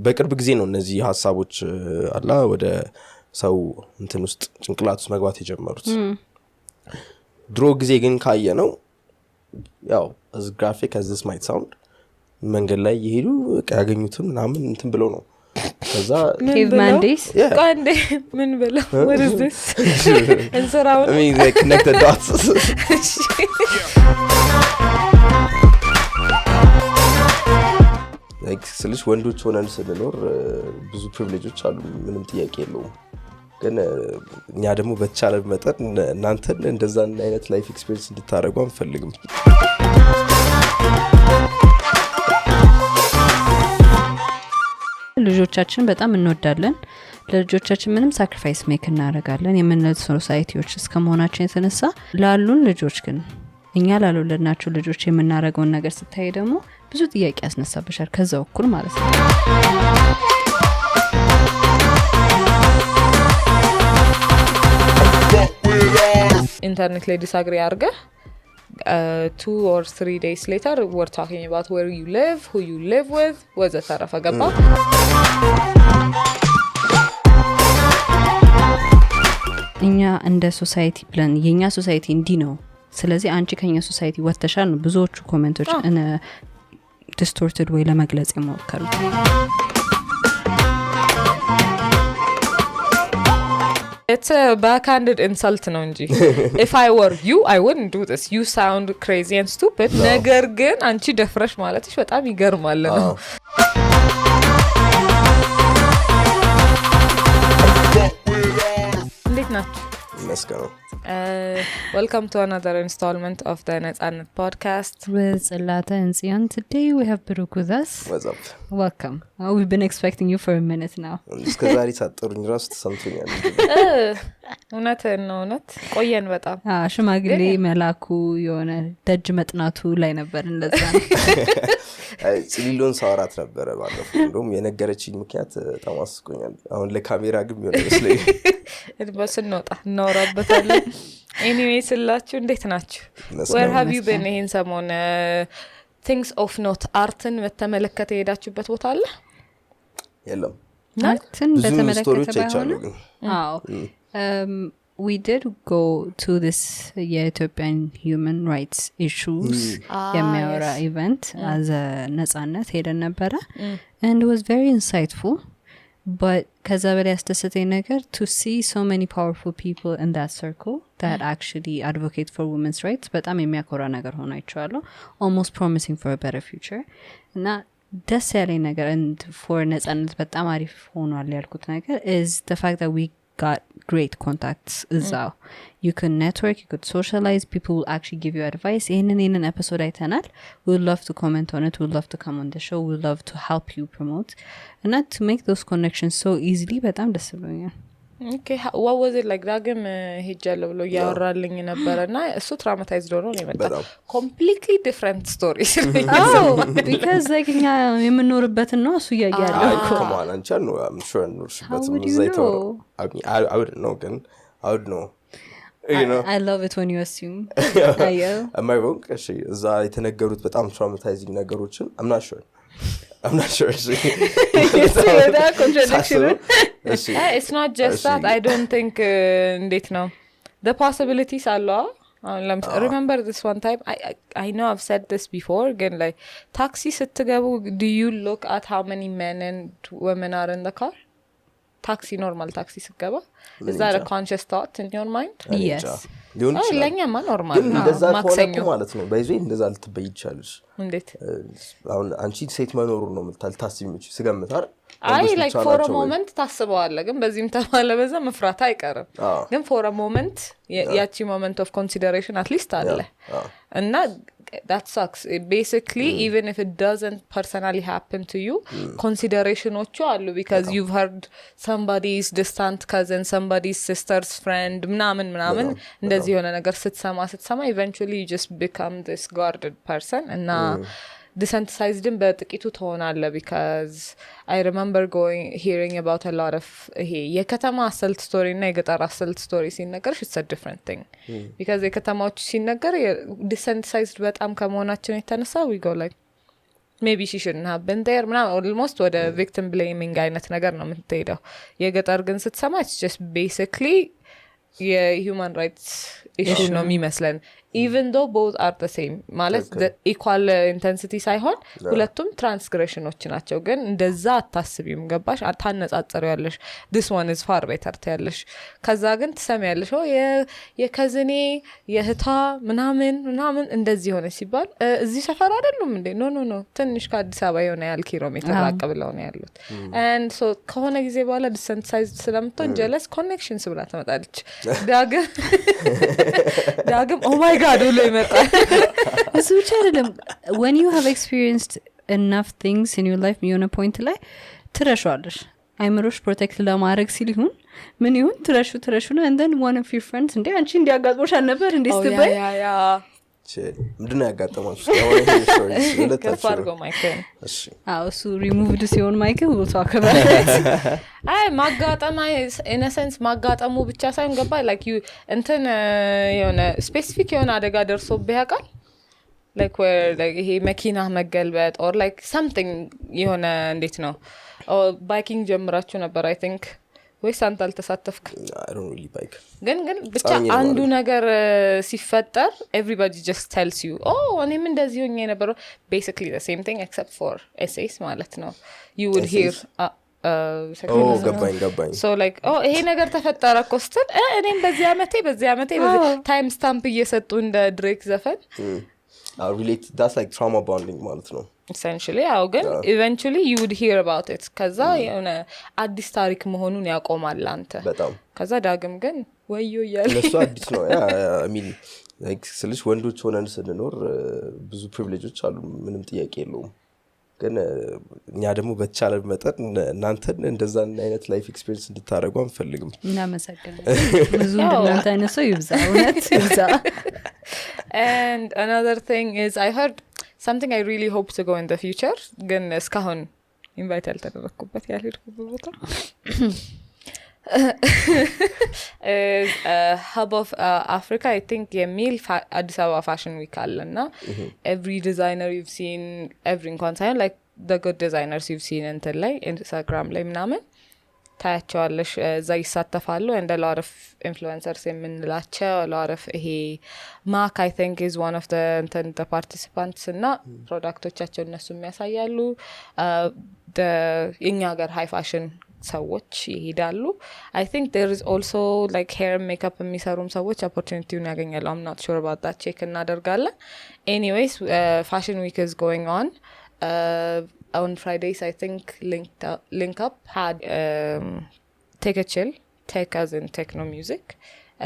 በቅርብ ጊዜ ነው እነዚህ ሐሳቦች አላ ወደ ሰው እንትን ውስጥ ጭንቅላት ውስጥ መግባት የጀመሩት ድሮ ጊዜ ግን ካየ ነው ያው as graphic as this might sound መንገድ ላይ ይሄዱ ያገኙትን ምናምን እንትን ብለው ነው ከዛ caveman days ቀንዴ ምን ብለው what is this እንሰራው I mean they connect the dots like ስልሽ ወንዶች ሆነን ስንኖር ብዙ ፕሪቪሌጆች አሉ ምንም ጥያቄ የለውም ግን እኛ ደግሞ በተቻለ መጠን እናንተን እንደዛ አይነት ላይፍ ኤክስፒሪየንስ እንድታረጉ አንፈልግም ልጆቻችን በጣም እንወዳለን ለልጆቻችን ምንም ሳክሪፋይስ ሜክ እናደርጋለን የምንለው ሶሳይቲዎች እስከመሆናችን የተነሳ ላሉን ልጆች ግን እኛ ላሉልናቸው ልጆች የምናደርገውን ነገር ስታይ ደግሞ ብዙ ጥያቄ ያስነሳብሻል ከዛው እኩል ማለት ነው ኢንተርኔት ላይ ዲስአግሪ አርገ 2 or 3 days later we're talking about where you live, who you live with, ወዘተረፈ ገባ እኛ እንደ ሶሳይቲ ብለን የኛ ሶሳይቲ እንዲ ነው ስለዚህ አንቺ ከኛ ሶሳይቲ ወተሻል ነው ብዙዎቹ ኮሜንቶች እነ distorted way ለመግለጽ የሞከሩት It's a backhanded insult ነው እንጂ if I were you I wouldn't do this you sound crazy and stupid ነገር ግን አንቺ ደፍረሽ ማለትሽ በጣም ይገርማል ነው እንዴት ናችሁ መስከረም welcome to another installment of the Netsanet podcast with Lata and Sian. Today we have Brooke with us. What's up? Welcome. We've been expecting you for a minute now. እስከዛሬ ሳጥሩኝ ራስ ተሰምቶኛል እውነት ቆየን በጣም ሽማግሌ መላኩ የሆነ ደጅ መጥናቱ ላይ ነበር እንደዛ ጽሊሎን ሳወራት ነበር ባለፈው እንደውም የነገረችኝ ምክንያት ተማስቆኛል አሁን ለካሜራ ግን ይሆነ መስለኝ በስንወጣ እናወራበታለን anyway ስላችሁ እንዴት ናችሁ where have you been ይሄን ሰሞን things of note artን በተመለከተ ሄዳችሁበት ቦታ አለ የለም artን በተመለከተ ባይሆን አዎ we did go to this Ethiopian human rights issues የሚያወራ event as a ነፃነት ሄደን ነበር and it was very insightful but ከዛ በላይ ያስተሰተኝ ነገር to see so many powerful people in that circle that actually advocate for women's rights በጣም የሚያኮራ ነገር ሆኖ አይቻለሁ almost promising for a better future እና ደስ ያለኝ ነገር and for ነፃነት በጣም አሪፍ ሆኗል ያልኩት ነገር is the fact that we got great contacts እዛው you can network you could socialize people will actually give you advice in episode አይተናል we would love to comment on it we would love to come on the show we would love to help you promote and not to make those connections so easily በጣም ደስ ብሎኛል okay what was it like ዳግም ሄጃለሁ ብሎ ያወራልኝ ነበርና እሱ traumatized ሆኖ ነው የመጣው completely different stories because like እኛ የምንኖርበት ነው እሱ ያያለው come on አንቻል ነው I'm sure ኑርሽበት ዘይተው I wouldn't know ግን I would know you know I love it when you assume am I wrong እሺ እዛ የተነገሩት በጣም traumatizing ነገሮችን I'm not sure you see that contradiction it's not just that I don't think እንዴት ነው the possibilities are remember this one time I know I've said this before again like taxi ስትገቡ do you look at how many men and women are in the car taxi normal taxi ስትገባ is that a conscious thought in your mind yes ለኛማ ኖርማል ነው ማክሰኞ ማለት ነው ባይዘይ እንደዛ ልትበይ ይቻላል እንዴት አሁን አንቺ ሴት መኖሩ ነው ምታልታስቢምጪ ስገምታር አይ like for a moment ታስበዋለህ ግን በዚህም ተባለ በዛ መፍራት አይቀርም ግን for a moment ያቺ moment of consideration at least አለ እና that sucks basically even if it doesn't personally happen to you considerationoቹ አሉ because you've heard somebody's distant cousin somebody's sister's friend ምናምን እንደዚህ የሆነ ነገር ስትሰማ eventually you just become this guarded person እና desensitized በጥቂቱ ተሆናለ because I remember hearing about a lot of የከተማ assault story እና የገጠር assault story ሲነገርሽ it's a different thing because የከተማዎች ሲነገር desensitized በጣም ከመሆናችን የተነሳ we go like maybe she shouldn't have been there ምናምን almost ወደ victim blaming አይነት ነገር ነው የምትሄደው የገጠር ግን ስትሰማ it's just basically የhuman rights issue ነው የሚመስለን even though both are the same ማለት the equal intensity ሳይሆን ሁለቱም ትራንስግሬሽኖች ናቸው ግን እንደዛ አታስቢም ገባሽ አታነጻጽሪው ያለሽ this one is far better ታያለሽ ከዛ ግን ትሰሚያለሽ የከዝኔ የህታ ምናምን እንደዚህ ሆነ ሲባል እዚህ ሰፈር አይደሉም እንዴ ኖ ትንሽ ከአዲስ አበባ የሆነ ያህል ኪሎሜትር ራቅ ብለው ነው ያሉት and so ከሆነ ጊዜ በኋላ desensitized ስለምትሆን jealous connections ብላ ተመጣለች ዳግም oh my god ሁሉ ይመጣል እሱ ብቻ አይደለም when you have experienced enough things in your life የሆነ ፖይንት ላይ ትረሻለሽ አይምሮሽ ፕሮቴክት ለማድረግ ሲል ይሁን ምን ይሁን ትረሹ ነው and then one of your friends እንዴ አንቺ እንዲያጋጥሞሽ አልነበር እንዴ ስትበይ ያ ምንድነው ያጋጠማችሁ ያው ከፋርጎ ማይክል እሺ እሱ removed ሲሆን ማይክል will talk about it አይ ማጋጠማ in a sense ማጋጠሙ ብቻ ሳይሆን ገባ like you እንትን የሆነ ስፔሲፊክ የሆነ አደጋ ደርሶብህ ያውቃል like where like ይሄ መኪና መገልበጥ or like something የሆነ እንዴት ነው ባይኪንግ ጀምራችሁ ነበር I think ወይስ አንተ አልተሳተፍክ I don't really bike ግን ብቻ አንዱ ነገር ሲፈጠር everybody just tells you እኔም እንደዚህ ሆኜ ነበር basically the same thing except for essays ማለት ነው you would hear ገባኝ so like ይሄ ነገር ተፈጠረ ኮስተን እኔም በዚህ አመቴ ታይም ስታምፕ እየሰጡ እንደ ድሬክ ዘፈን relate that's like trauma bonding ማለት ነው essentially ግን eventually you would hear about it ከዛ የሆነ አዲስ ታሪክ መሆኑን ያቆማል አንተ በጣም ከዛ ዳግም ግን ወዮ ይያል ለሱ አዲስ ነው I mean like ስለሽ ወንዶች ሆነን ስንኖር ብዙ ፕሪቪሌጆች አሉ ምንም ጥያቄ የለውም ግን እኛ ደግሞ በተቻለ መጠን እናንተን እንደዛ አይነት ላይፍ ኤክስፒሪየንስ እንድታረጉ አንፈልግም እናመሰግናለን ብዙ እንደናንተ አይነት ሰው ይብዛ እውነት ይብዛ and another thing is I heard something I really hope to go in the future ግን እስካሁን ኢንቫይት ያልተደረኩበት ያልሄድኩበት ቦታ hub of Africa I think የሚል አዲስ አበባ ፋሽን ዊክ አለና every designer you've seen every እንኳን ሳይሆን like the good designers you've seen እንትን ላይ ኢንስታግራም ላይ ምናምን ታያቸዋለሽ እዛ ይሳተፋሉ and a lot of influencers የምንላቸው a lot of ይሄ ማክ I think is one of the participants እና ፕሮዳክቶቻቸው እነሱ የሚያሳያሉ የኛ ሀገር high fashion ሰዎች ይሄዳሉ I think there is also like hair makeup የሚሰሩም ሰዎች opportunity ያገኛሉ I'm not sure about that check እናደርጋለን anyways fashion week is going on Fridays I think link up had take a chill tech as in techno music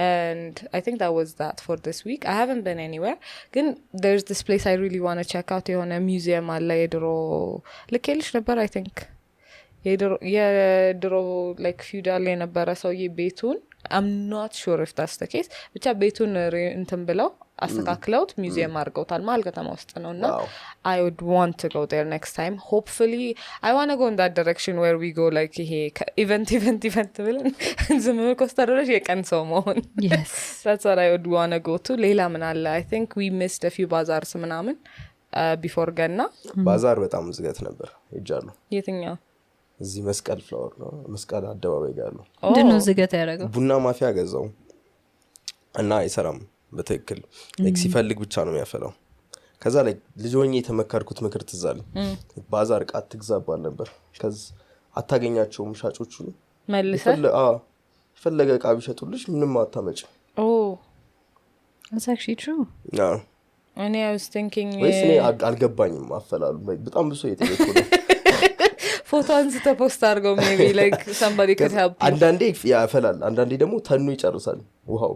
and I think that was that for this week I haven't been anywhere ግን there's this place I really want to check out የሆነ museum አለ የድሮ ልኬልሽ ነበር I think የድሮ like feudal የነበረ ሰውዬ ቤቱን I'm not sure if that's the case ብቻ ቤቱን እንትን ብለው አስተካክለውት ሙዚየም አድርገውታል ማለት ከተማ ውስጥ ነውና I would want to go there next time hopefully I want to go in that direction where we go like ይሄ event ብለን ዝም ብለን ኮስተሮች የቀን ሰው መሆን yes that's what I would want to go to ሌላ ምን አለ I think we missed a few bazaars ምናምን before ገና ባዛር በጣም ዝገት ነበር ይጃለሁ የትኛው እዚህ መስቀል ፍላወር ነው መስቀል አደባባይ ጋር ነው እንደው ዝገት ያደረገው ቡና ማፊያ ገዛው እና አይሰራም በትክክል like ሲፈልግ ብቻ ነው የሚያፈላው ከዛ ላይ ልጆኝ የተመከርኩት ምክር ትዛል ባዛር ቃት ትግዛባል ነበር ከዛ አታገኛቸውም ሻጮቹ መልሰ ፈለገ ዕቃ ቢሸጡልሽ ምንም አታመጭ that's actually true እኔ I was thinking ወይስ እኔ አልገባኝም አፈላሉ በጣም ብዙ የተለኩ ነው ፎቶንስ ተፖስት አድርገው maybe like somebody could help አንዳንዴ ያፈላል አንዳንዴ ደግሞ ተኑ ይጨርሳል ውሃው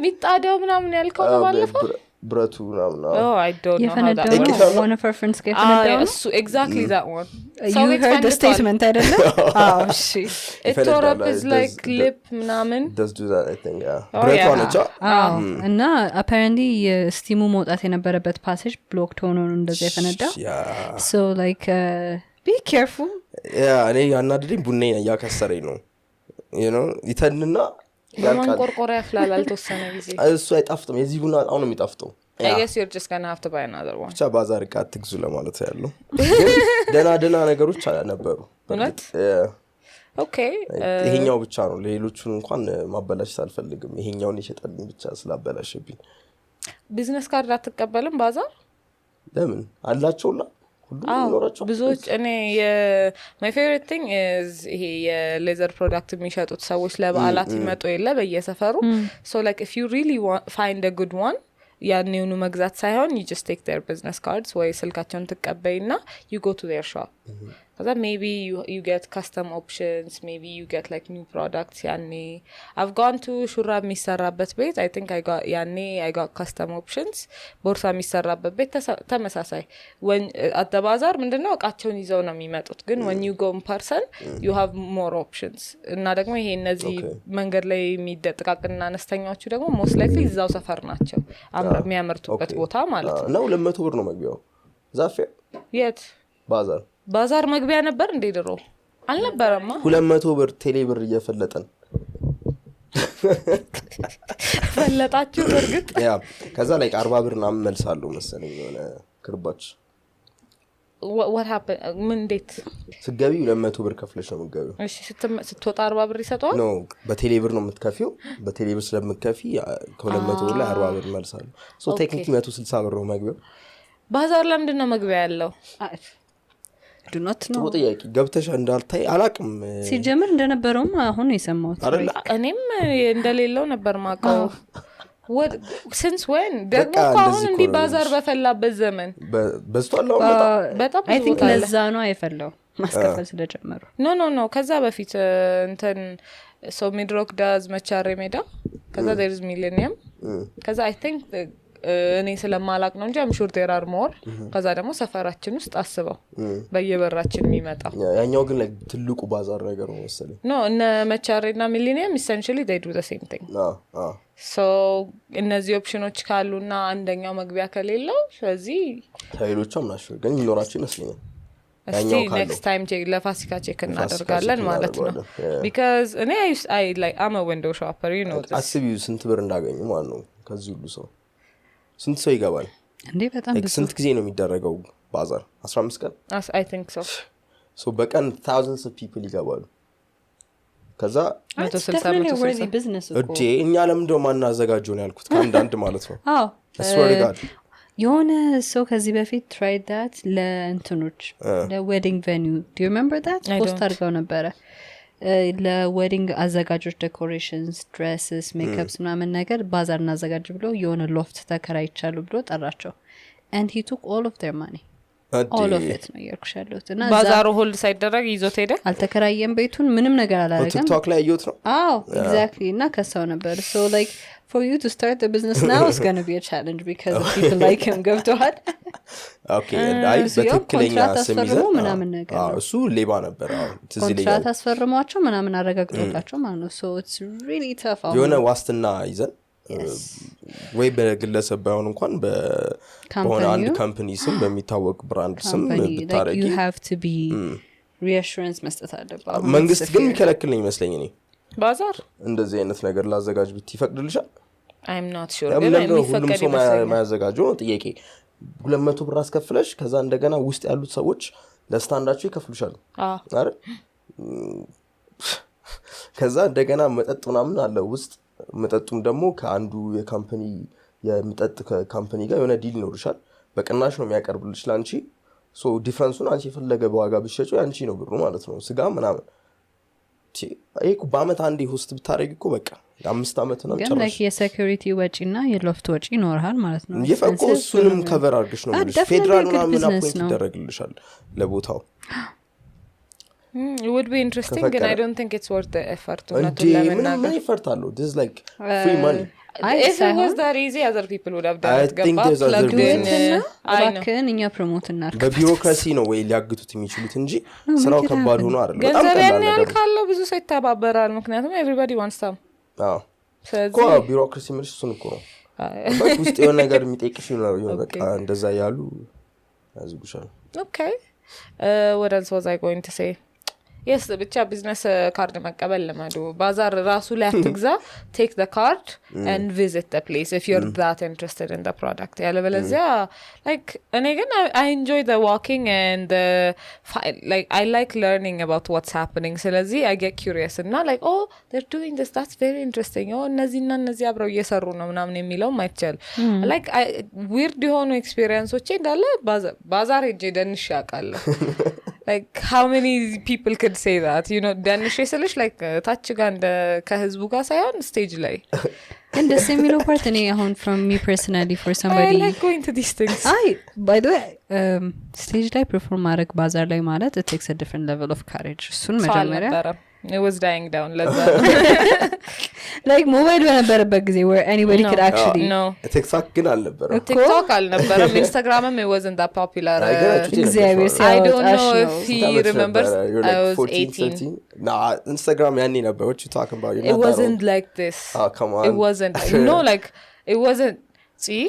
ሚጣዳው ምናምን ያልከው ነው ባለፈው ብረቱ ምናምን I don't know how that works one of our friends gave it so exactly that one so you heard the statement አይደለም እሺ it tore up his like lip ምናምን does do that I think ብረቱ አነቻ እና apparently ስቲሙ መውጣት የነበረበት passage blocked ሆኖ ነው እንደዛ የፈነዳው so like be careful እኔ ያናደደኝ ቡናዬ ያከሰረኝ ነው you know ይተንና ማን ቆርቆራ ያፍላል አልተወሰነ ጊዜ እሱ አይጣፍጥም የዚህ ቡና አሁን ነው የሚጣፍጠው I guess you're just going to have to buy another one. ብቻ ባዛር ቃት ትግዙ ለማለት ያለው ደና ነገሮች ነበሩ እውነት ኦኬ ይሄኛው ብቻ ነው ሌሎቹን እንኳን ማበላሽ ሳልፈልግም ይሄኛውን ይሸጣልኝ ብቻ ስላበላሽብኝ ቢዝነስ ካርድ አትቀበልም ባዛር ለምን አላቸውና ሁሉም ይኖራቸው ብዙዎች እኔ my favorite thing is ይሄ የሌዘር ፕሮዳክት የሚሸጡት ሰዎች ለበዓላት ይመጡ የለ በየሰፈሩ so like if you really find a good one ያንኑ መግዛት ሳይሆን you just take their business cards ወይ ስልካቸውን ተቀበይና you go to their shop that maybe you get custom options maybe you get like new products ያኔ I've gone to ሹራብ የሚሰራበት ቤት I think I got custom options ቦርሳ የሚሰራበት ቤት ተመሳሳይ when at the bazaar ምንድነው እቃቸውን ይዘው ነው የሚመጡት ግን when you go in person you have more options እና ደግሞ ይሄ እነዚህ መንገድ ላይ የሚደጥቃቅና አነስተኛዎቹ ደግሞ most likely እዛው ሰፈር ናቸው የሚያመርቱበት ቦታ ማለት ነው 200 ብር ነው መግቢያው ዛፌ የት ባዛር መግቢያ ነበር እንዴ ድሮ አልነበረማ 200 ብር ቴሌ ብር እየፈለጠን ፈለጣችሁ በርግጥ ያ ከዛ ላይ 40 ብር እና መልሳለሁ መሰለኝ የሆነ ክርባች what happened ምን እንዴት ስገቢ 200 ብር ከፍለሽ ነው የምትገቢው እሺ ስትወጣ 40 ብር ይሰጣል ነው በቴሌ ብር ነው የምትከፊው በቴሌ ብር ስለምትከፊ ከ200 ብር ላይ 40 ብር መልሳለሁ ሶ ቴክኒካሊ 160 ብር ነው መግቢያው ባዛር ለምንድን ነው መግቢያ ያለው do not know ጥያቄ ገብተሽ እንዳልታይ አላቅም ሲጀምር እንደነበረውም አሁን የሰማሁት እኔም እንደሌለው ነበር ማቀው what since when ደግሞ አሁን እንዲ ባዛር በፈላበት ዘመን በስቷል በጣም I think ለዛ ነው አይፈላው ማስከፈል ስለጀመሩ no ከዛ በፊት እንትን so midrock does መቻሬ ሜዳ ከዛ there is millennium ከዛ I think እኔ ስለማላቅ ነው እንጂ I'm sure there are more ከዛ ደግሞ ሰፈራችን ውስጥ አስበው በየበራችን የሚመጣው ያኛው ግን like ትልቁ ባዛር ነገር ነው መሰለኝ no እነ መቻሬና ሚሊኒየም essentially they do the same thing so እነዚህ ኦፕሽኖች ካሉና አንደኛው መግቢያ ከሌለው ስለዚህ ታይሎቹም ናቸው ግን ይኖራቸው ይመስለኛል ያኛው ካለው next time ለፋሲካ ቼክ እናደርጋለን ማለት ነው because እኔ I like I'm a window shopper you know አስቢው ስንት ብር እንዳገኙ ማለት ነው ከዚህ ሁሉ ሰው ስንት ሰው ይገባል እንዴ በጣም ብዙ ስንት ጊዜ ነው የሚደረገው ባዛር 15 ቀን I think so በቀን thousands of people ይገባሉ ከዛ 160 ቢዝነስ እጄ እኛ ለምንድነው ማናዘጋጀው ነው ያልኩት ከአንድ ማለት ነው አዎ swear to God የሆነ ሰው ከዚህ በፊት tried that ለእንትኖች ለዌዲንግ venue do you remember that post አድርገው ነበረ ለዌዲንግ አዘጋጆች ዴኮሬሽንስ ድሬስስ ሜክአፕስ ምናምን ነገር ባዛር እናዘጋጅ ብሎ የሆነ ሎፍት ተከራይቻሉ ብሎ ጠራቸው and he took all of their money all of it ነው ያልኩሻለሁት እና ባዛሩ ሆልድ ሳይደረግ ይዞት ሄደ አልተከራየም ቤቱን ምንም ነገር አላደረገም ቲክቶክ ላይ ያዩት ነው አዎ exactly እና ከሰው ነበር so like for you to start the business now is going to be a challenge because people like him go to hard okay አይ በትክክለኛ ስሚዘ ምናምን ነገር እሱ ሌባ ነበር ትዝ ይለኛል ኮንትራት አስፈርሟቸው ምናምን አረጋግጦላቸው ማለት ነው so it's really tough የሆነ ዋስትና ይዘን ወይ በግለሰብ ባይሆን እንኳን በሆነ አንድ ካምፓኒ ስም በሚታወቅ ብራንድ ስም ብታረጊ you have to be reassurance መስጠት አለበት መንግስት ግን የሚከለክልኝ ይመስለኝ እኔ ባዛር እንደዚህ አይነት ነገር ላዘጋጅ ብት ይፈቅድልሻል I'm not sure ግን የሚፈቀድ ይመስለኛል ማያዘጋጀው ጥያቄ 200 ብር አስከፍለሽ ከዛ እንደገና ውስጥ ያሉት ሰዎች ለስታንዳቸው ይከፍሉሻል አይደል ከዛ እንደገና መጠጥ ምናምን አለ ውስጥ መጠጡም ደግሞ ከአንዱ የካምፓኒ የመጠጥ ካምፓኒ ጋር የሆነ ዲል ይኖርሻል በቅናሽ ነው የሚያቀርብልሽ ላንቺ ሶ ዲፈረንሱን አንቺ የፈለገ በዋጋ ብትሸጪው ያንቺ ነው ብሩ ማለት ነው ስጋ ምናምን እኮ በአመት አንዴ ሆስት ብታረጊ እኮ በቃ 5 አመት ነው ግን like የሴኩሪቲ ወጪና የሎፍት ወጪ ይኖርሃል ማለት ነው ይፈቆ እሱንም ከቨር አድርገሽ ነው ማለት ፌደራል ምናምን አፖይንት ይደረግልሻል ለቦታው it would be interesting and I don't think it's worth the effort not to ምን effort አለው this is like free money if it was that easy other people would have done it ግን እኛ ፕሮሞት እናርክ በቢሮክራሲ ነው ወይ ሊያግቱት የሚችሉት እንጂ ስራው ከባድ ሆኖ አይደለም በጣም ቀላል ነገር ካለው ብዙ ሰው ይተባበራል ምክንያቱም everybody wants some ኮ ቢሮክራሲ ምንሽ እሱን እኮ ነው ውስጥ የሆነ ነገር የሚጠይቅሽ ነው በቃ እንደዛ ያሉ ያዝጉሻል okay what else was I going to say yes ብቻ ቢዝነስ ካርድ መቀበል ለማዱ ባዛር ራሱ ላይ አትግዛ take the card and visit the place if you're that interested in the product ያለበለዚያ like እኔ ግን I enjoy the walking and like I like learning about what's happening ስለዚህ I get curious እና like oh they're doing this that's very interesting oh እነዚህ አብረው እየሰሩ ነው ምናምን የሚለው ማይቻል like weird የሆኑ ኤክስፒሪየንሶች እንዳለ ባዛር ሄጄ ደንሽ ያውቃለሁ like how many people could say that you know ደንሽ ስለሽ like ታች ጋር እንደ ከህዝቡ ጋር ሳይሆን ስቴጅ ላይ and the similar part እኔ አሁን from me personally for somebody I like going to these things by the way stage ላይ perform ማድረግ ባዛር ላይ ማለት it takes a different level of courage እሱን መጀመሪያ it was dying down ለዛ like mobile በነበረበት ጊዜ where anybody could actually no TikTok ግን አልነበረም TikTok አልነበረም Instagram it wasn't that popular I don't know if he remembers I was 18 nah Instagram ያኔ ነበር what you talking about it wasn't like this oh come on it wasn't no like it wasn't see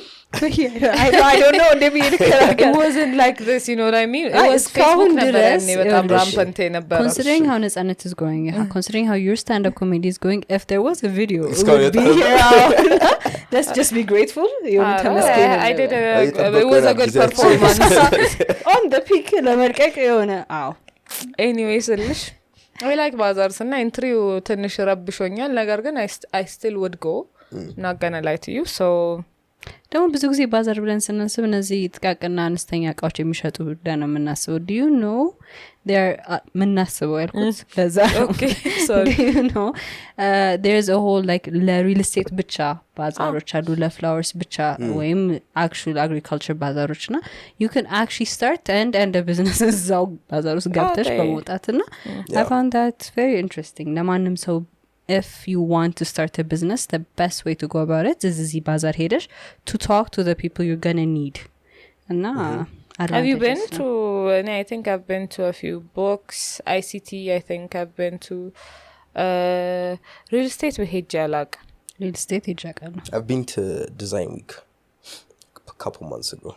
I don't know it wasn't like this you know what I mean it was Facebook never በጣም rampant ነበር considering how Netsanet is going considering how your stand up comedy is going if there was a video it would be here let's just be grateful I did it was a good performance on the peak ለመልቀቅ የሆነ anyway ስለሽ I like bazaars እና ኢንትሪው ትንሽ ረብሾኛል ነገር ግን I still would go not gonna lie to you so ደግሞ ብዙ ጊዜ ባዛር ብለን ስናስብ እነዚህ ጥቃቅና አነስተኛ እቃዎች የሚሸጡ ብለን ነው የምናስበው do you know they are ምናስበው ያልኩት ለዛ okay sorry do you know there's a whole like ለሪል ስቴት ብቻ ባዛሮች አሉ ለፍላወርስ ብቻ ወይም actual agriculture ባዛሮችና you can actually start and end a business እዛው ባዛር ውስጥ ገብተሽ በመውጣትና I found that very interesting ለማንም ሰው if you want to start a business the best way to go about it is easy bazaar hedesh to talk to the people you're going to need and have you been to I think I've been to a few books ICT I think I've been to real estate with hijjalak real estate hijjakal I've been to design week a couple months ago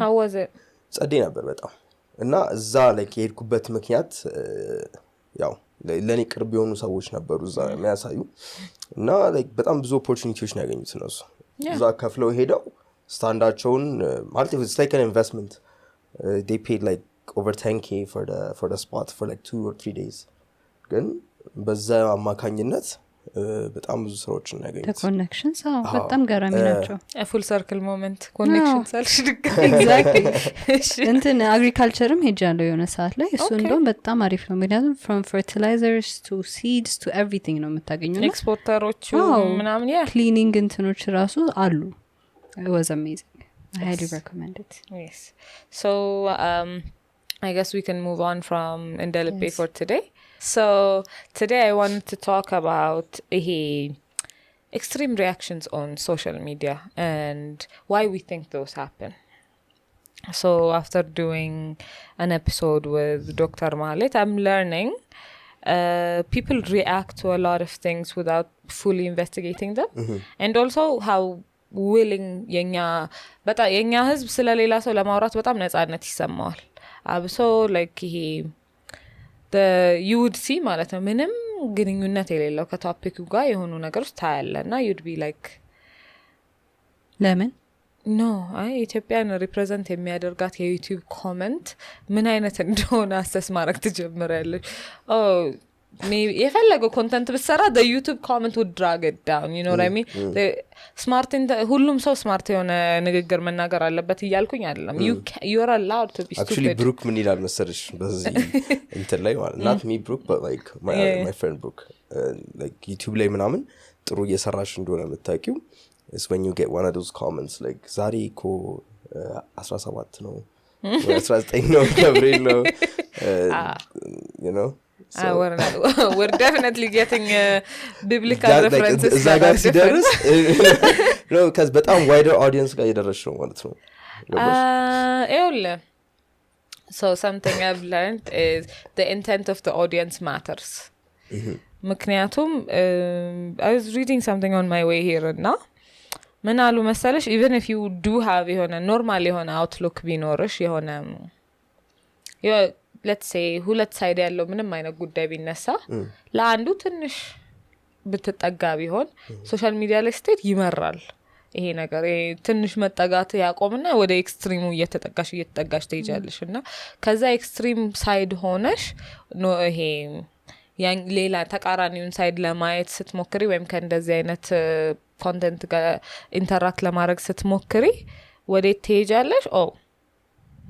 how was it ጸዴ ነበር በጣም እና እዛ like የሄድኩበት ምክንያት ያው ለኔ ቅርብ የሆኑ ሰዎች ነበሩ እዛ የሚያሳዩ እና like በጣም ብዙ opportunities ነው ያገኙት እነሱ እዛ ከፍለው ሄደው ስታንዳቸውን ማለት it's like an investment they paid like over 10k for the spot for like 2 or 3 days ግን በዛ አማካኝነት በጣም ብዙ ስራዎችን ያገኙት the connections በጣም ገራሚ ናቸው a full circle moment connections አልሽድጋ exactly እንትን agricultureም ሄጃለሁ የሆነ ሰዓት ላይ እሱ እንደውም በጣም አሪፍ ነው ምክንያቱም from fertilizers to seeds to everything ነው የምታገኙት ኤክስፖርተሮቹ ምናምን cleaning እንትኖች ራሱ አሉ it was amazing I highly recommend it yes so I guess we can move on from Endelebe for today so today I wanted to talk about extreme reactions on social media and why we think those happen so after doing an episode with Dr. Malit I'm learning people react to a lot of things without fully investigating them and also how willing የኛ ህዝብ ስለሌላ ሰው ለማውራት በጣም ነፃነት ይሰማዋል so like you would see ማለት ነው ምንም ግንኙነት የሌለው ከቶፒኩ ጋር የሆኑ ነገሮች ታያለና you'd be like ለምን no ኢትዮጵያን ሪፕሬዘንት የሚያደርጋት የዩቲዩብ ኮሜንት ምን አይነት እንደሆነ አሰስ ማድረግ ትጀምራለች maybe የፈለገው ኮንተንት ብትሰራ the YouTube comment would drag it down you know what I mean the smart ሁሉም ሰው ስማርት የሆነ ንግግር መናገር አለበት ይያልኩኝ አይደለም you are allowed to be actually stupid Brooke ምን ይላል መሰለሽ በዚህ እንትን ላይ ማለት not me Brooke but like my friend Brooke like YouTube ላይ ምናምን ጥሩ እየሰራሽ እንደሆነ የምታውቂው is when you get one of those comments like ዛሬ እኮ 17 ነው 19 ነው አብሬል ነው you know So, we're definitely getting biblical references that are different. No, because በጣም wider audience ጋር እየደረሽ ነው ማለት ነው so something I've learned is the intent of the audience matters ምክንያቱም I was reading something on my way here እና ምን አሉ መሰለሽ even if you do have የሆነ normal የሆነ outlook ቢኖርሽ የሆነ let's say ሁለት ሳይድ ያለው ምንም አይነት ጉዳይ ቢነሳ ለአንዱ ትንሽ ብትጠጋ ቢሆን ሶሻል ሚዲያ ላይ ስቴት ይመራል ይሄ ነገር ትንሽ መጠጋት ያቆምና ወደ ኤክስትሪሙ እየተጠጋሽ ትሄጃለሽ እና ከዛ ኤክስትሪም ሳይድ ሆነሽ ይሄ ያን ሌላ ተቃራኒውን ሳይድ ለማየት ስትሞክሪ ወይም ከእንደዚህ አይነት ኮንቴንት ጋር ኢንተራክት ለማድረግ ስትሞክሪ ወዴት ትሄጃለሽ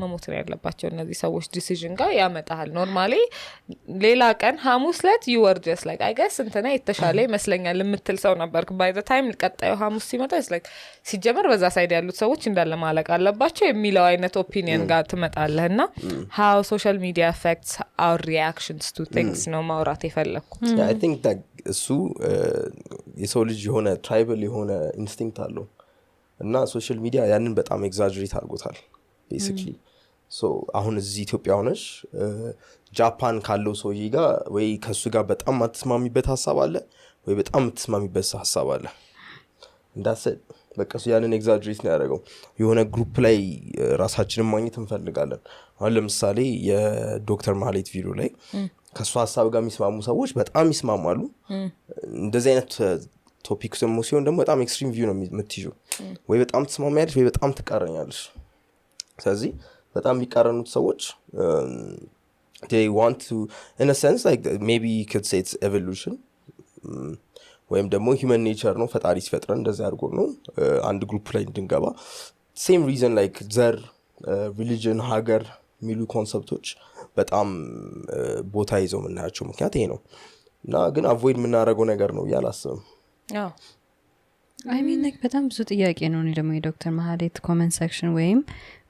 መሞት ነው ያለባቸው እነዚህ ሰዎች ዲሲዥን ጋር ያመጣል ኖርማሊ ሌላ ቀን ሐሙስ ለት you were just like I guess እንትና የተሻለ ይመስለኛል የምትል ሰው ነበርክ by the time ቀጣዩ ሐሙስ ሲመጣ is like ሲጀመር በዛ ሳይድ ያሉት ሰዎች እንዳለ ማለቅ አለባቸው የሚለው አይነት ኦፒኒየን ጋር ትመጣለህና how social media affects our reactions to things ነው ማውራት የፈለኩት I think that እሱ የሰው ልጅ የሆነ ትራይባል የሆነ ኢንስቲንክት አለው እና ሶሻል ሚዲያ ያንን በጣም ኤግዛጀሬት አድርጎታል basically so አሁን እዚህ ኢትዮጵያ ሆነሽ ጃፓን ካለው ሰውዬ ጋር ወይ ከሱ ጋር በጣም አትስማሚበት ሐሳብ አለ ወይ በጣም አትስማሚበት ሐሳብ አለ እንዳሰ በቃ ያንን ኤግዛጀሬት ነው ያደረገው የሆነ ግሩፕ ላይ ራሳችንን ማግኘት እንፈልጋለን አሁን ለምሳሌ የዶክተር ማህሌት ቪዲዮ ላይ ከሱ ሐሳብ ጋር የሚስማሙ ሰዎች በጣም ይስማማሉ እንደዚህ አይነት ቶፒክ ሲሆን ደግሞ በጣም ኤክስትሪም ቪው ነው የምትይዙ ወይ በጣም ትስማሚያለሽ ወይ በጣም ትቃረኛለሽ ስለዚህ በጣም የሚቃረኑት ሰዎች they want to in a sense like maybe you could say it's evolution ወይም ደግሞ human nature ነው ፈጣሪ ሲፈጥረን እንደዚህ አድርጎ ነው አንድ ግሩፕ ላይ እንድንገባ same reason like ዘር religion ሀገር የሚሉ ኮንሰፕቶች በጣም ቦታ ይዘው ምናያቸው ምክንያት ይሄ ነው እና ግን avoid የምናደርገው ነገር ነው ያላስብም I mean like በጣም ብዙ ጥያቄ ነው ደግሞ የዶክተር ማህሌት ኮሜንት ሴክሽን ወይም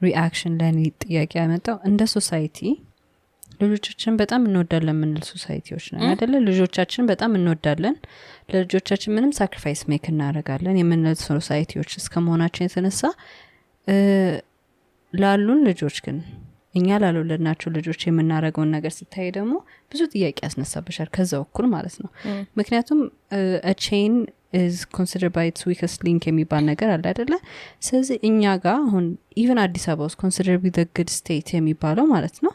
ሪአክሽን ላይ ጥያቄ ያመጣው እንደ ሶሳይቲ ልጆቻችን በጣም እንወዳለን ምንል ሶሳይቲዎች ነው አይደለ ልጆቻችን በጣም እንወዳለን ለልጆቻችን ምንም ሳክሪፋይስ ሜክ እናደርጋለን የምንል ሶሳይቲዎች እስከመሆናችን የተነሳ ላሉን ልጆች ግን እኛ ላልወለድናቸው ልጆች የምናደርገውን ነገር ስታይ ደግሞ ብዙ ጥያቄ ያስነሳብሻል ከዛው እኩል ማለት ነው ምክንያቱም a chain is considered by its weakest link የሚባል ነገር አለ አይደለ ስለዚህ እኛ ጋር አሁን even አዲስ አበባ ውስጥ considered with the good state የሚባለው ማለት ነው